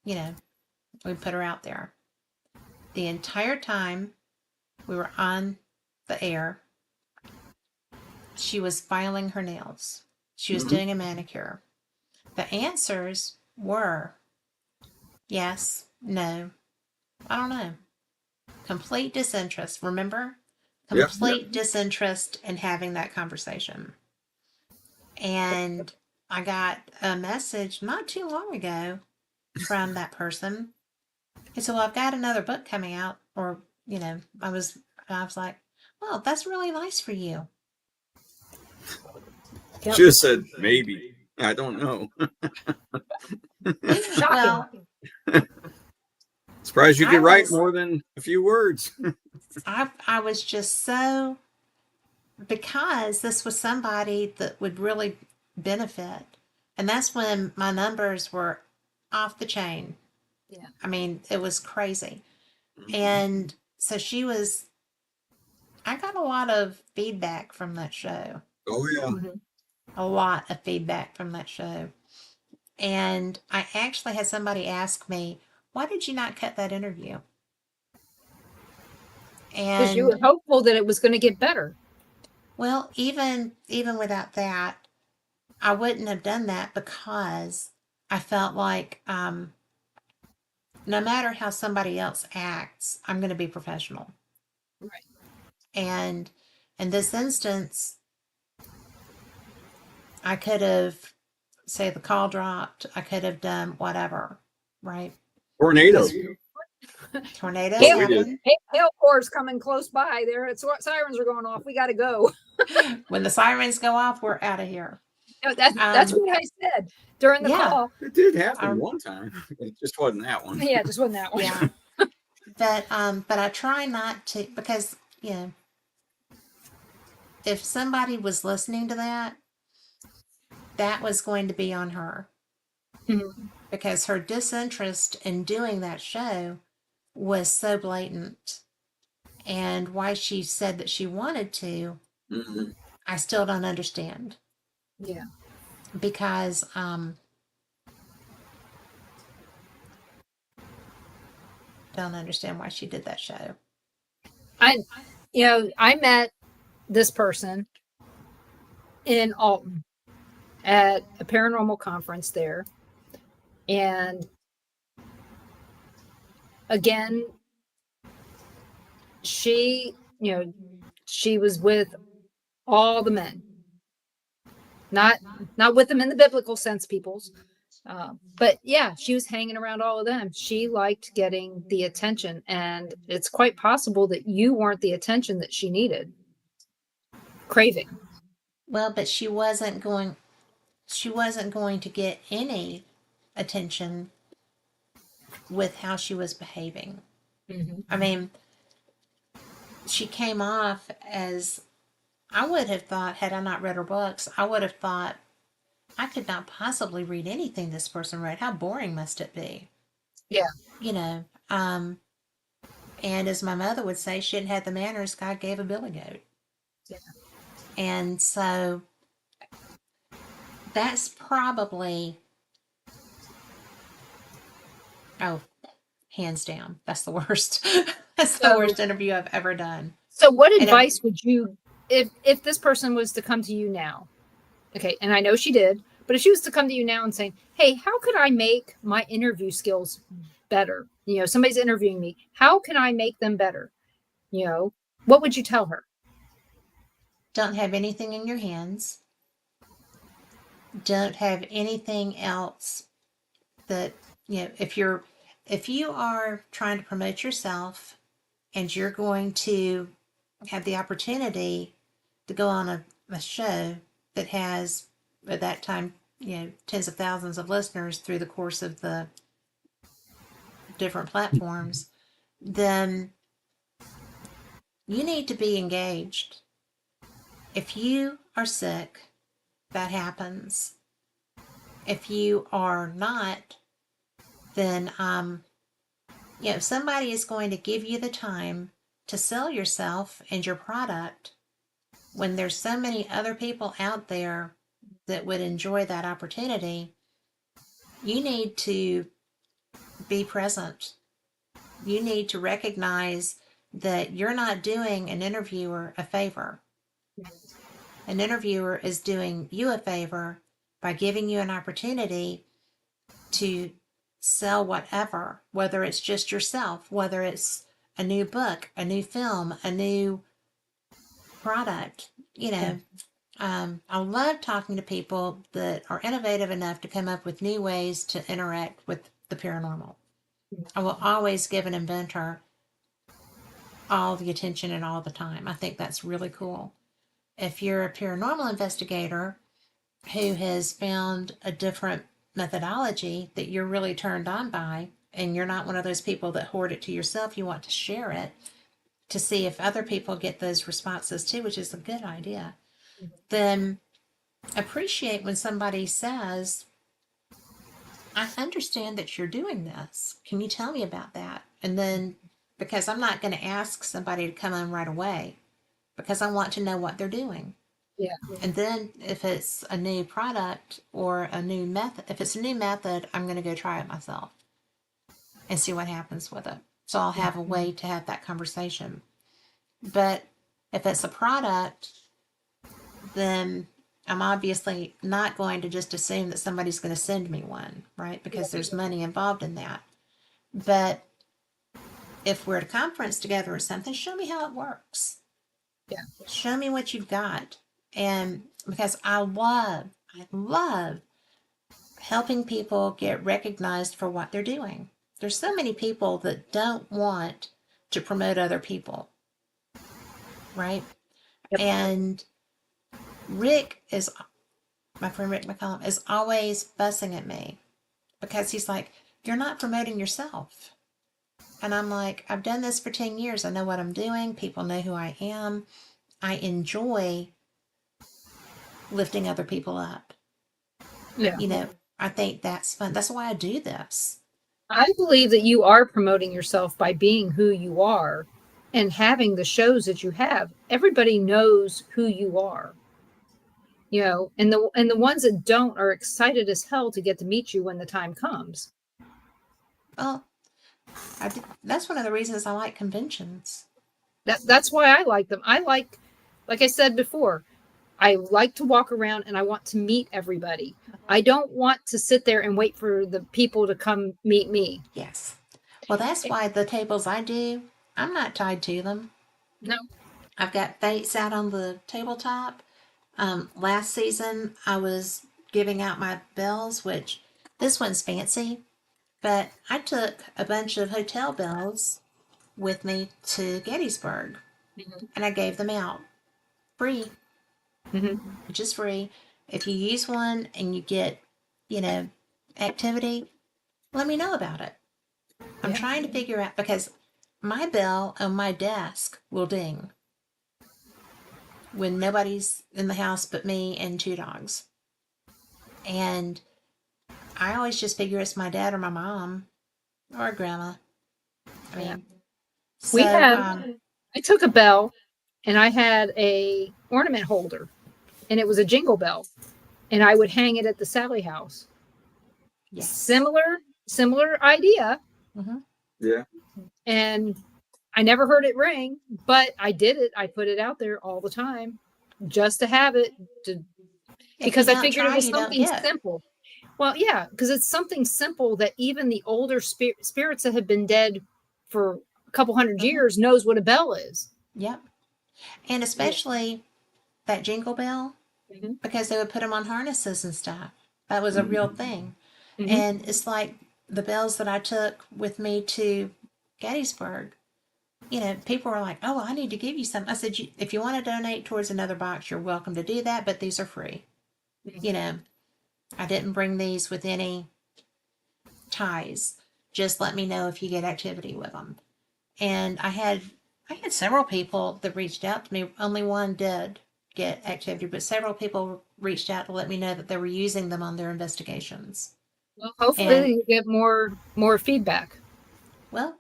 we'd put her out there. The entire time we were on the air, she was filing her nails. She was doing a manicure. The answers were yes, no, I don't know. Complete disinterest, remember? Complete disinterest in having that conversation. And I got a message not too long ago from that person. He said, well, I've got another book coming out. Or, I was like, well, that's really nice for you. Yep. Just said maybe. I don't know. Well, surprised you could write more than a few words. I was just so, because this was somebody that would really benefit. And that's when my numbers were off the chain. Yeah. I mean, it was crazy. And so I got a lot of feedback from that show. Oh, yeah. Mm-hmm. A lot of feedback from that show. And I actually had somebody ask me, why did you not cut that interview? And because you were hopeful that it was going to get better. Well, even without that, I wouldn't have done that, because I felt like no matter how somebody else acts, I'm going to be professional. Right. And in this instance, I could have, say, the call dropped. I could have done whatever, right? Tornadoes. Tornadoes What we did. happen. Hail Corps coming close by. There, it's sirens are going off. We got to go. When the sirens go off, we're out of here. No, that's what I said during the call. It did happen one time. It just wasn't that one. Yeah, it just wasn't that one. Yeah. But I try not to, because, you know, if somebody was listening to that, that was going to be on her. Mhm. Because her disinterest in doing that show was so blatant. And why she said that she wanted to, I still don't understand. Yeah. Because don't understand why she did that show. I met this person in Alton at a paranormal conference there. And again, she was with all the men. Not with them in the biblical sense, peoples. But yeah, she was hanging around all of them. She liked getting the attention, and it's quite possible that you weren't the attention that she needed. Craving. Well, but she wasn't going to get any attention with how she was behaving. Mm-hmm. I mean, she came off as, I would have thought, had I not read her books, I would have thought, I could not possibly read anything this person wrote. How boring must it be? Yeah. You know, and as my mother would say, she hadn't had the manners God gave a billy goat. Yeah. And so that's probably, hands down, that's the worst. That's the worst interview I've ever done. So what advice would you, if this person was to come to you now, okay, and I know she did, but if she was to come to you now and say, hey, how could I make my interview skills better? You know, somebody's interviewing me. How can I make them better? You know, what would you tell her? Don't have anything in your hands. Don't have anything else that, you know, if you are trying to promote yourself and you're going to have the opportunity to go on a show that has, at that time, you know, tens of thousands of listeners through the course of the different platforms, then you need to be engaged. If you are sick, that happens. If you are not, then if somebody is going to give you the time to sell yourself and your product when there's so many other people out there that would enjoy that opportunity, you need to be present. You need to recognize that you're not doing an interviewer a favor. An interviewer is doing you a favor by giving you an opportunity to sell whatever, whether it's just yourself, whether it's a new book, a new film, a new product. You know, I love talking to people that are innovative enough to come up with new ways to interact with the paranormal. I will always give an inventor all the attention and all the time. I think that's really cool. If you're a paranormal investigator who has found a different methodology that you're really turned on by, and you're not one of those people that hoard it to yourself, you want to share it to see if other people get those responses too, which is a good idea, then appreciate when somebody says, I understand that you're doing this. Can you tell me about that? And then, because I'm not going to ask somebody to come on right away, because I want to know what they're doing. Yeah. And then if it's a new product or a new method, if it's a new method, I'm going to go try it myself and see what happens with it. So I'll have a way to have that conversation. But if it's a product, then I'm obviously not going to just assume that somebody's going to send me one, right? Because there's money involved in that. But if we're at a conference together or something, show me how it works. Yeah. Show me what you've got. And because I love I love helping people get recognized for what they're doing. There's so many people that don't want to promote other people, right? Yep. And my friend Rick McCollum is always fussing at me because he's like, you're not promoting yourself. And I'm like, I've done this for 10 years. I know what I'm doing. People know who I am. I enjoy lifting other people up. Yeah. I think that's fun. That's why I do this. I believe that you are promoting yourself by being who you are and having the shows that you have. Everybody knows who you are. And the ones that don't are excited as hell to get to meet you when the time comes. Well, that's one of the reasons I like conventions. That's why I like them. Like I said before, I like to walk around and I want to meet everybody. I don't want to sit there and wait for the people to come meet me. Yes. Well, that's why the tables I do, I'm not tied to them. No. I've got fates out on the tabletop. Last season, I was giving out my bells, which this one's fancy, but I took a bunch of hotel bells with me to Gettysburg, and I gave them out free, just free. If you use one and you get, activity, let me know about it. I'm trying to figure out, because my bell on my desk will ding when nobody's in the house but me and two dogs. And I always just figure it's my dad or my mom or grandma. I mean, I took a bell and I had a ornament holder and it was a jingle bell and I would hang it at the Sally house. Yes. Similar idea. Mm-hmm. Yeah. And I never heard it ring, but I did it. I put it out there all the time just to have it because I figured it was something simple. Well, yeah, because it's something simple that even the older spirits that have been dead for a couple hundred years knows what a bell is. Yep. And especially that jingle bell, because they would put them on harnesses and stuff. That was a real thing. And it's like the bells that I took with me to Gettysburg. People were like, oh, well, I need to give you some. I said, if you want to donate towards another box, you're welcome to do that, but these are free. I didn't bring these with any ties. Just let me know if you get activity with them. And I had several people that reached out to me. Only one did get activity, but several people reached out to let me know that they were using them on their investigations. Well, hopefully you get more feedback. Well,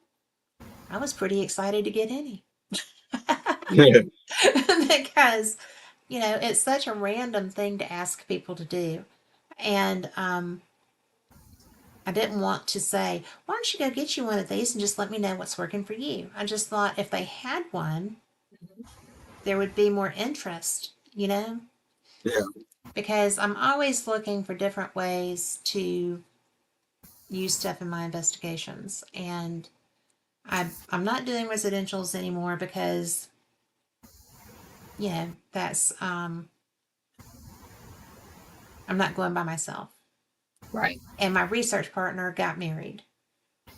I was pretty excited to get any. Because, it's such a random thing to ask people to do. And I didn't want to say, why don't you go get you one of these and just let me know what's working for you. I just thought if they had one, there would be more interest, Yeah. Because I'm always looking for different ways to use stuff in my investigations. And I'm not doing residentials anymore because, that's, I'm not going by myself. Right. And my research partner got married,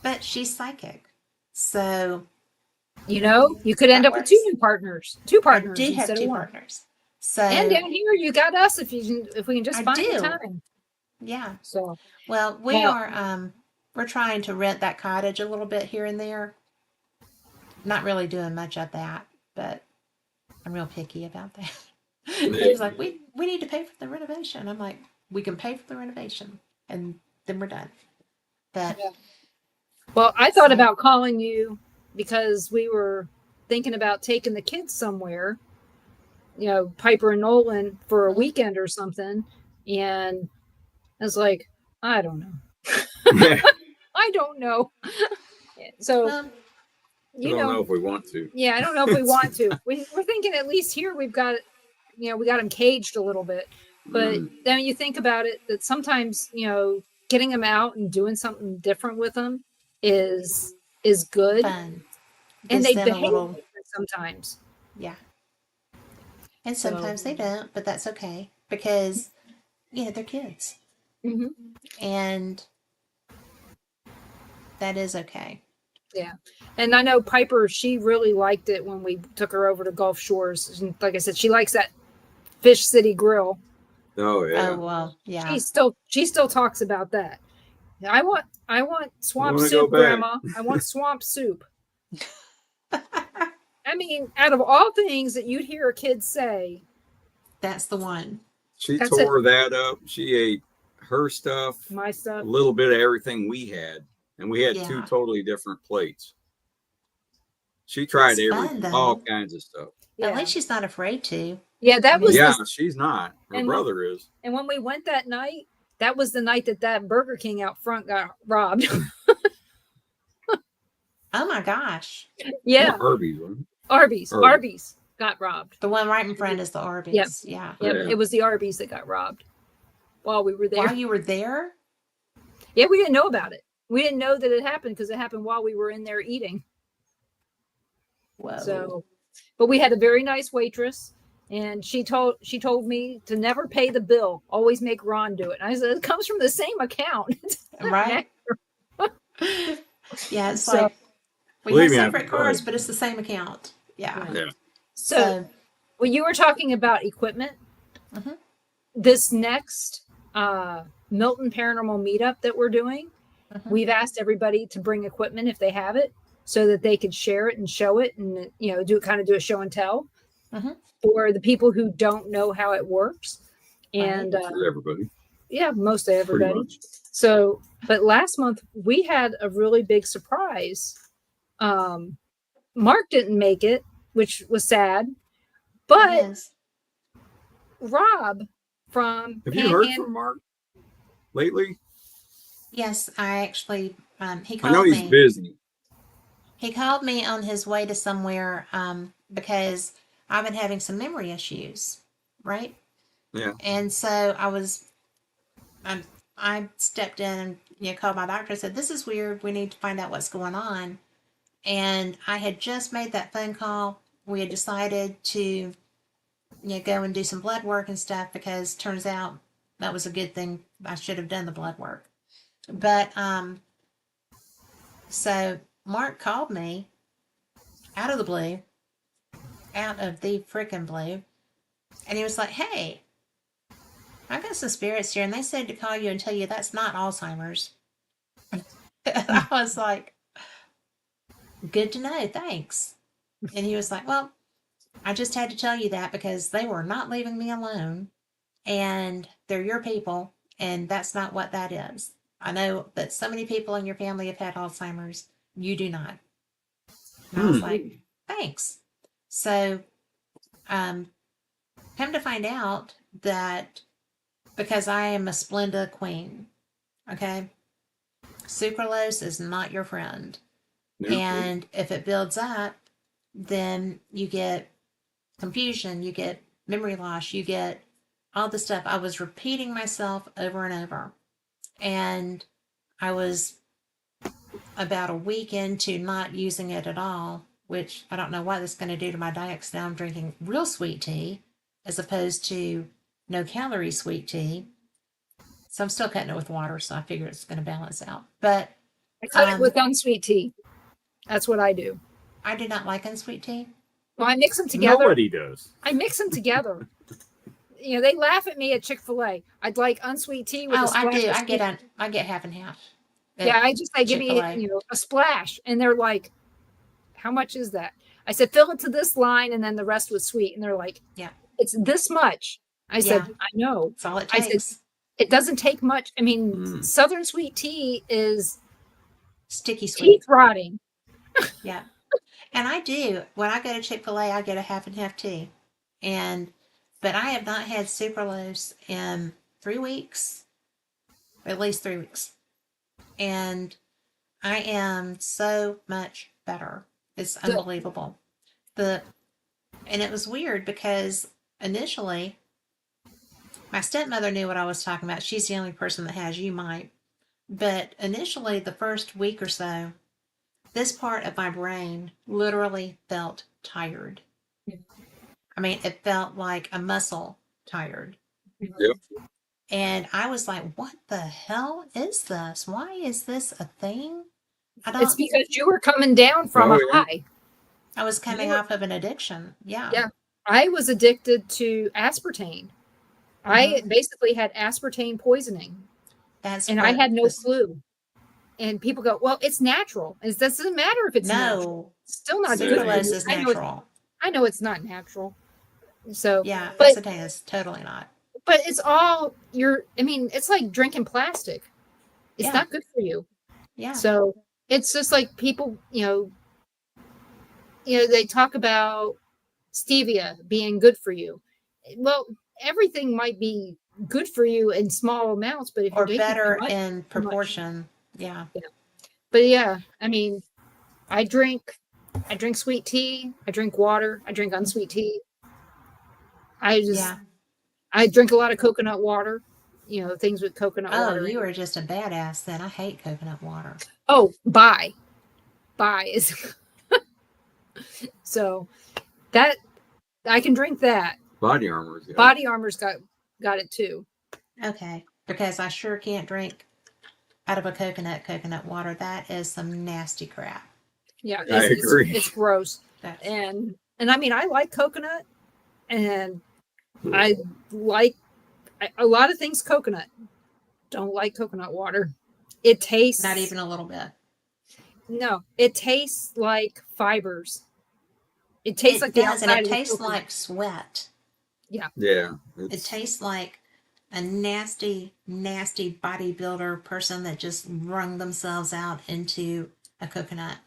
but she's psychic. So, you could end up with two partners I do have two partners. So, and down here you got us if we can just find the time. Yeah. So, well, we are we're trying to rent that cottage a little bit here and there. Not really doing much of that, but I'm real picky about that. He's like, we need to pay for the renovation. I'm like, we can pay for the renovation and then we're done. But well, I thought about calling you because we were thinking about taking the kids somewhere, Piper and Nolan for a weekend or something. And I was like, I don't know. I don't know. So, I don't know if we want to. Yeah, I don't know if we want to. We're thinking at least here we've got, we got them caged a little bit. But then you think about it, that sometimes, getting them out and doing something different with them is good. Fun. And they behave sometimes. Yeah. And sometimes they don't, but that's okay. Because Yeah, they're kids. Mm-hmm. And that is okay. Yeah. And I know Piper, she really liked it when we took her over to Gulf Shores. And like I said, she likes that Fish City Grill. Oh yeah. Oh, well, yeah. She still talks about that. I want swamp wanna soup, go back. Grandma. I want swamp soup. I mean, out of all things that you'd hear a kid say, that's the one. She That's tore that up. She ate her stuff, my a stuff. little bit of everything we had, and we had Yeah. 2 totally different plates. She tried That's fun, everything, though. all kinds of stuff. Yeah. At least she's not afraid to. Yeah, that was Yeah, she's not. Her and brother is. And when we went that night, that was the night that Burger King out front got robbed. Oh my gosh. Yeah, Arby's, wasn't it? Arby's got robbed. The one right in front is the Arby's. Yeah. Yep, Yeah. it was the Arby's that got robbed while we were there. While you were there? Yeah, we didn't know about it. We didn't know that it happened because it happened while we were in there eating. Whoa. So, but we had a very nice waitress, and she told me to never pay the bill. Always make Ron do it. And I said, it comes from the same account. Right? Yeah, it's So- like we Believe have me, separate I've cards, tried. but it's the same account. Yeah. Yeah. So, when you were talking about equipment, Mhm. this next Milton Paranormal meetup that we're doing, Mhm. we've asked everybody to bring equipment if they have it, so that they could share it and show it, and do a show and tell Mhm. for the people who don't know how it works, and For everybody. yeah, most of Pretty everybody. much. So, but last month we had a really big surprise. Mark didn't make it, which was sad, but Yes. Rob from Have you heard Panhandle- from Mark lately? Yes, I actually he I know called he's me. busy. He called me on his way to somewhere because I've been having some memory issues, right? Yeah. And so I stepped in and called my doctor and said, "This is weird. We need to find out what's going on." And I had just made that phone call. We had decided to go and do some blood work and stuff because turns out that was a good thing. I should have done the blood work. But so Mark called me out of the blue, out of the frickin' blue, and he was like, "Hey, I got some spirits here, and they said to call you and tell you that's not Alzheimer's." And I was like, "Good to know, thanks." And he was like, "Well, I just had to tell you that because they were not leaving me alone, and they're your people, and that's not what that is. I know that so many people in your family have had Alzheimer's. You do not." And I was like, "Thanks." So, come to find out that because I am a Splenda queen, okay, sucralose is not your friend. No. And if it builds up, then you get confusion, you get memory loss, you get all the stuff. I was repeating myself over and over. And I was about a week into not using it at all, which I don't know what that's going to do to my diet because now I'm drinking real sweet tea as opposed to no calorie sweet tea. So I'm still cutting it with water, so I figure it's going to balance out. But I cut it with unsweet tea. That's what I do. I do not like unsweet tea. Well, I mix them together. Nobody does. I mix them together. They laugh at me at Chick-fil-A. I'd like unsweet tea with a splash. I do. of I get half and half. Yeah, I give me Chick-fil-A. a splash, and they're like, "How much is that?" I said, "Fill it to this line, and then the rest was sweet." And they're like, Yeah. "It's this much." I said, Yeah. "I know." That's all it I said, takes. "It doesn't take much." I mean, Southern sweet tea is Sticky sweet. teeth rotting. Yeah. And I do. When I go to Chick-fil-A, I get a half and half tea. But I have not had sucralose in 3 weeks, at least 3 weeks. And I am so much better. It's unbelievable. And it was weird because initially my stepmother knew what I was talking about. She's the only person that has, you might. But initially, the first week or so, this part of my brain literally felt tired. I mean, it felt like a muscle tired. Yep. And I was like, what the hell is this? Why is this a thing? It's because you were coming down from Oh, a yeah. high. I was coming off of an addiction. Yeah. Yeah. I was addicted to aspartame. I basically had aspartame poisoning. And I had no clue. And people go, well, it's natural. It doesn't matter if it's natural. It's still not good for Sucralose you. is natural. I know it's not natural. So yeah, but aspartame is totally not. But it's all it's like drinking plastic. It's not good for you. Yeah. So it's just like people, they talk about stevia being good for you. Well, everything might be good for you in small amounts, but if you're taking better too much, in proportion. Yeah. But yeah, I drink sweet tea, I drink water, I drink unsweet tea. I drink a lot of coconut water, things with coconut water. Oh, you are just a badass then. I hate coconut water. Oh, bye is so that I can drink that. Body Armor's got Body Armor's got it too. Okay, because I sure can't drink out of a coconut water. That is some nasty crap. Yeah, I agree. It's gross. And I like coconut, and I like a lot of things coconut. Don't like coconut water. It tastes not even a little bit. No, it tastes like fibers. It tastes like the outside. And it tastes like sweat. Yeah. Yeah. It tastes like a nasty, nasty bodybuilder person that just wrung themselves out into a coconut.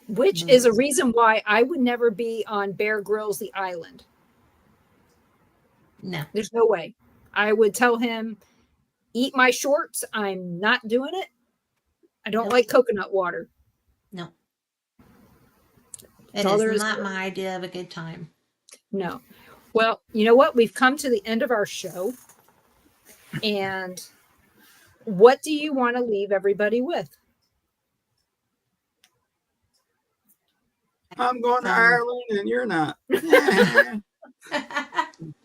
Which is a reason why I would never be on Bear Grylls The Island. No. There's no way. I would tell him, eat my shorts. I'm not doing it. I don't like coconut water. No. It is not my idea of a good time. No. Well, you know what? We've come to the end of our show. And what do you want to leave everybody with? I'm going to Ireland and you're not.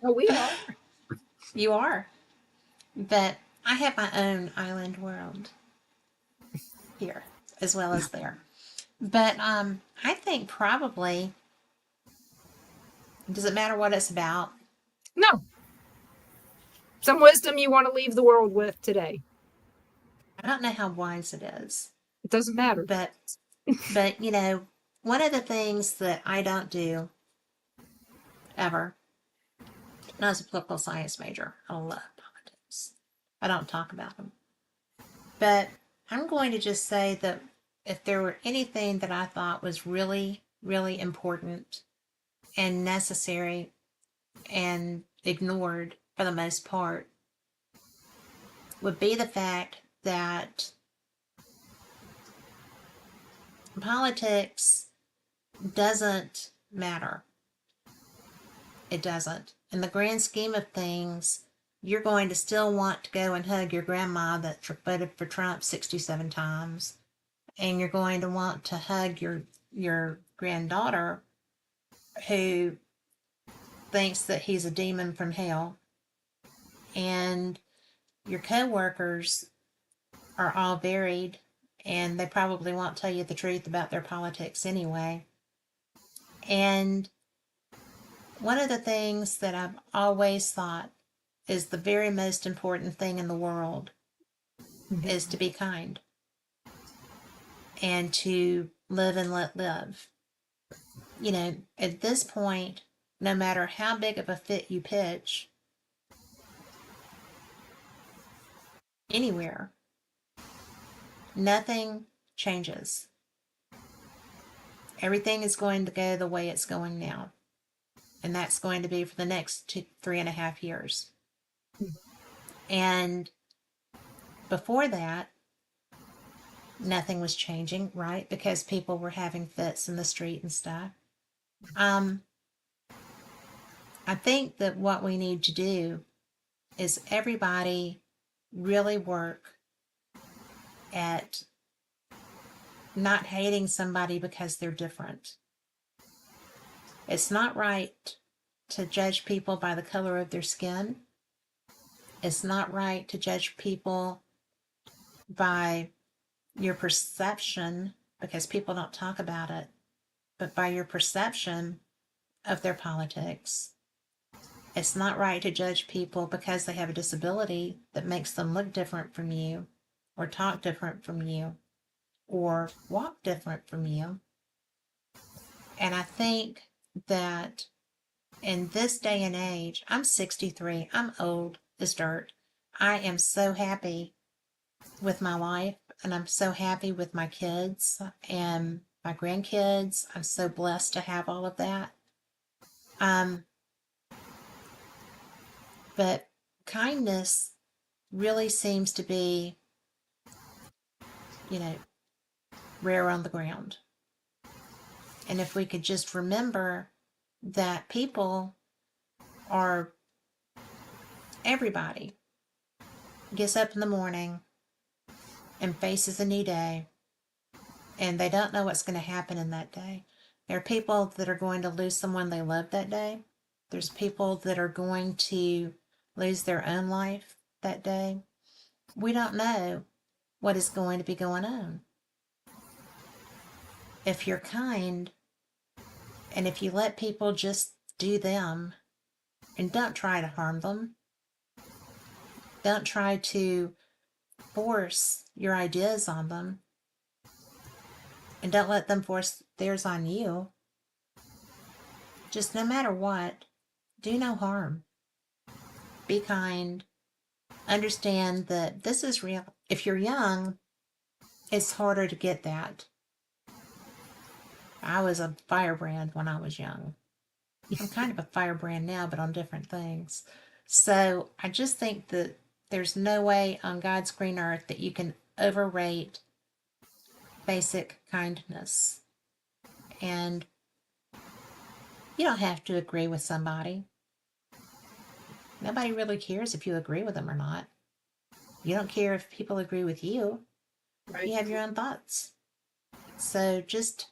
Oh, we are. You are. But I have my own island world here as well as there. But I think probably, does it matter what it's about? No. Some wisdom you want to leave the world with today. I don't know how wise it is. It doesn't matter. But one of the things that I don't do ever, and I was a political science major, I love politics. I don't talk about them. But I'm going to just say that if there were anything that I thought was really, really important and necessary and ignored for the most part, would be the fact that politics doesn't matter. It doesn't. In the grand scheme of things, you're going to still want to go and hug your grandma that voted for Trump 67 times. And you're going to want to hug your granddaughter who thinks that he's a demon from hell. And your coworkers are all varied, and they probably won't tell you the truth about their politics anyway. And one of the things that I've always thought is the very most important thing in the world is to be kind and to live and let live. At this point, no matter how big of a fit you pitch, anywhere, nothing changes. Everything is going to go the way it's going now. And that's going to be for the next 3.5 years. And before that, nothing was changing, right? Because people were having fits in the street and stuff. I think that what we need to do is everybody really work at not hating somebody because they're different. It's not right to judge people by the color of their skin. It's not right to judge people by your perception, because people don't talk about it, but by your perception of their politics. It's not right to judge people because they have a disability that makes them look different from you, or talk different from you, or walk different from you. And I think that in this day and age, I'm 63, I'm old as dirt. I am so happy with my life, and I'm so happy with my kids and my grandkids. I'm so blessed to have all of that. But kindness really seems to be, you know, rare on the ground. And if we could just remember that people are, everybody gets up in the morning and faces a new day, and they don't know what's going to happen in that day. There are people that are going to lose someone they love that day. There's people that are going to lose their own life that day. We don't know what is going to be going on. If you're kind, and if you let people just do them, and don't try to harm them, don't try to force your ideas on them, and don't let them force theirs on you. Just no matter what, do no harm. Be kind. Understand that this is real. If you're young, it's harder to get that. I was a firebrand when I was young. I'm kind of a firebrand now, but on different things. So I just think that there's no way on God's green earth that you can overrate basic kindness. And you don't have to agree with somebody. Nobody really cares if you agree with them or not. You don't care if people agree with you. Right. You have your own thoughts. So just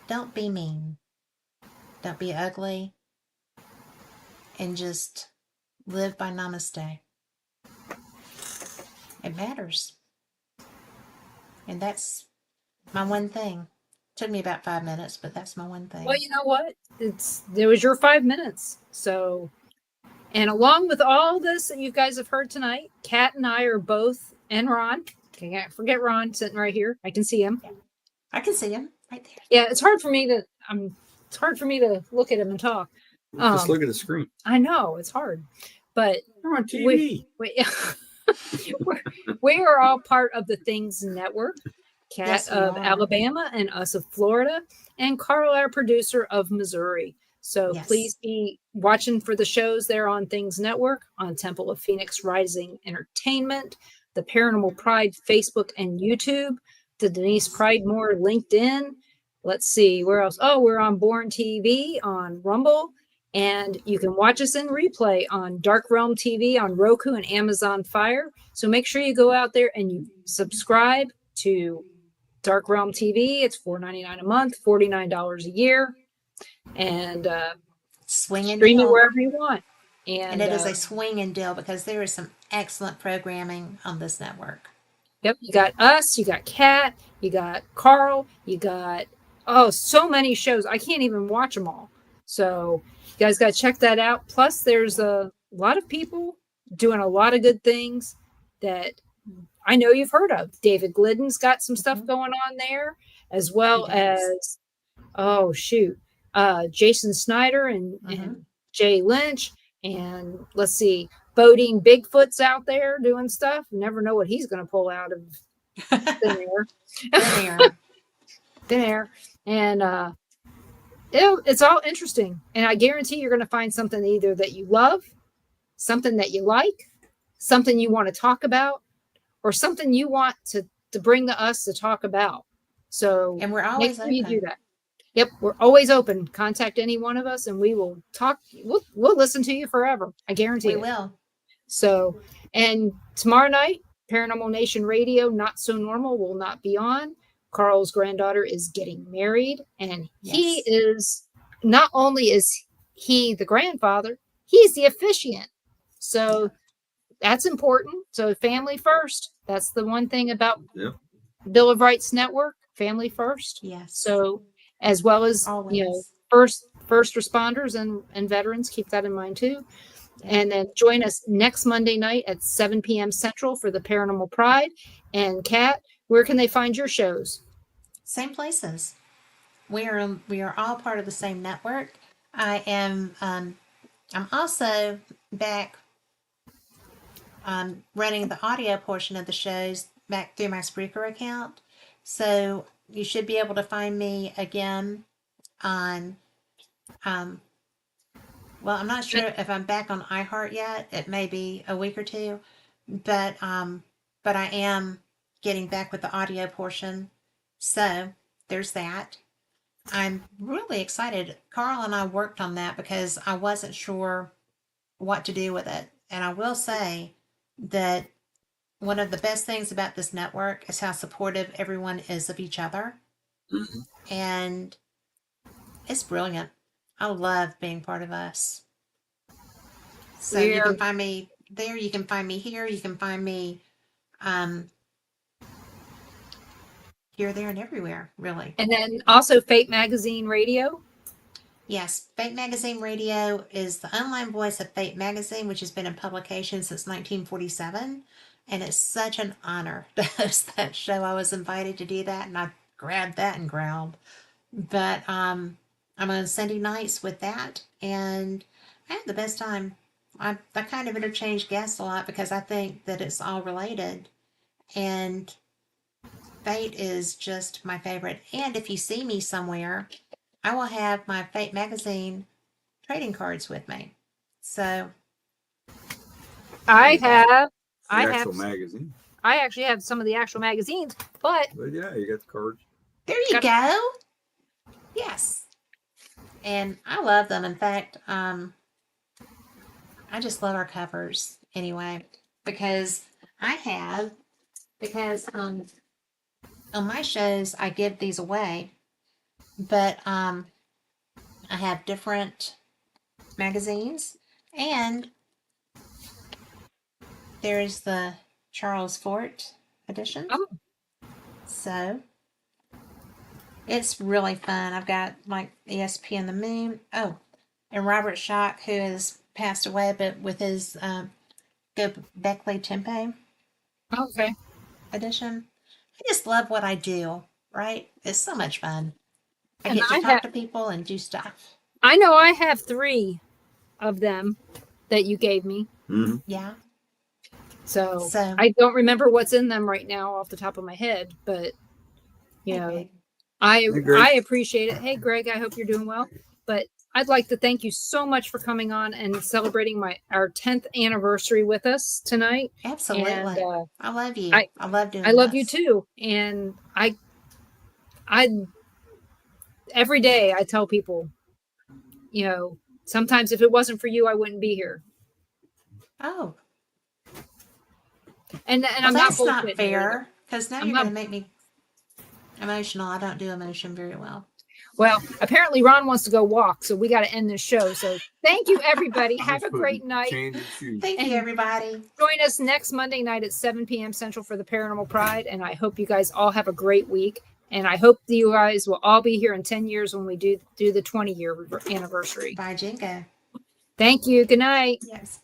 don't be mean. Don't be ugly. And just live by namaste. It matters. And that's my one thing. Took me about 5 minutes, but that's my one thing. Well, you know what? There was your 5 minutes. So, and along with all this that you guys have heard tonight, Kat and I are both, and Ron. Can't forget Ron sitting right here. I can see him. Yeah. I can see him right there. Yeah, it's hard for me to look at him and talk. Just look at the screen. I know it's hard, but You're on TV. we are all part of the Things Network. Kat Yes, we of are. Alabama and us of Florida, and Carl, our producer of Missouri. So Yes. please be watching for the shows there on Things Network, on Temple of Phoenix Rising Entertainment, the Paranormal Pride Facebook and YouTube, the Denise Pridemore LinkedIn. Let's see, where else? Oh, we're on Born TV, on Rumble, and you can watch us in replay on Dark Realm TV on Roku and Amazon Fire. So make sure you go out there and you subscribe to Dark Realm TV. It's $4.99 a month, $49 a year, and Swing and stream it deal. wherever you want. And it is a swing and deal because there is some excellent programming on this network. Yep, you got us, you got Kat, you got Carl, you got so many shows. I can't even watch them all. So you guys got to check that out. Plus, there's a lot of people doing a lot of good things that I know you've heard of. David Glidden's got some stuff going on there, as well as Jason Snyder and Jay Lynch, and let's see, Boating Bigfoot's out there doing stuff. You never know what he's going to pull out of thin air. Thin air. And it's all interesting. And I guarantee you're going to find something either that you love, something that you like, something you want to talk about, or something you want to bring to us to talk about. So, and we're always make sure you do that. Yep, we're always open. Contact any one of us, and we will talk. We'll listen to you forever. I guarantee we it. will. So, and tomorrow night, Paranormal Nation Radio, Not So Normal, will not be on. Carl's granddaughter is getting married, and he is, not only is he the grandfather, he's the officiant. So that's important. So family first. That's the one thing about Yep. Bill of Rights Network, family first. Yes. So as well as always. first responders and veterans, keep that in mind too. Yeah. And then join us next Monday night at 7 p.m. Central for the Paranormal Pride. And Kat, where can they find your shows? Same places. We are all part of the same network. I am. I'm also back running the audio portion of the shows back through my Spreaker account. So you should be able to find me again on. Well, I'm not sure if I'm back on iHeart yet. It may be a week or two, but I am getting back with the audio portion. So there's that. I'm really excited. Carl and I worked on that because I wasn't sure what to do with it. And I will say that one of the best things about this network is how supportive everyone is of each other. Mhm. And it's brilliant. I love being part of us. So you can find me there. You can find me here. You can find me here, there, and everywhere, really. And then also Fate Magazine Radio. Yes, Fate Magazine Radio is the online voice of Fate Magazine, which has been in publication since 1947. And it's such an honor to host that show. I was invited to do that, and I grabbed that and growled. But I'm on Sunday nights with that, and I have the best time. I kind of interchange guests a lot because I think that it's all related. And Fate is just my favorite. And if you see me somewhere, I will have my Fate Magazine trading cards with me. So I you go. have The I actual have magazine. I actually have some of the actual magazines, but But yeah, you got the cards. There you Got- go. Yes. And I love them. In fact, I just love our covers anyway because on my shows I give these away, but I have different magazines, and there's the Charles Fort edition. Oh. So it's really fun. I've got like ESP and the Moon. Oh, and Robert Schock, who has passed away, but with his Go Beckley Tempe okay. edition. I just love what I do, right? It's so much fun. I And get to talk to people and do stuff. I know I have 3 of them that you gave me. Mm-hmm. Yeah. So So I don't remember what's in them right now off the top of my head, but you know, okay. Hey, Greg. I appreciate it. Hey Greg, I hope you're doing well. But I'd like to thank you so much for coming on and celebrating our 10th anniversary with us tonight. Absolutely. And I love you. I love doing I love you this. too. And I every day I tell people, you know, sometimes if it wasn't for you, I wouldn't be here. Oh, And well, I'm not that's not bullshitting fair because now I'm you're not- going to make me emotional. I don't do emotion very well. Well, apparently Ron wants to go walk, so we got to end this show. So thank you, everybody. Have a great night. Change your shoes. Thank And you, everybody. join us next Monday night at 7 p.m. Central for the Paranormal Pride. And I hope you guys all have a great week. And I hope that you guys will all be here in 10 years when we do the 20-year anniversary. Bye, Jingo. Thank you. Good night. Yes.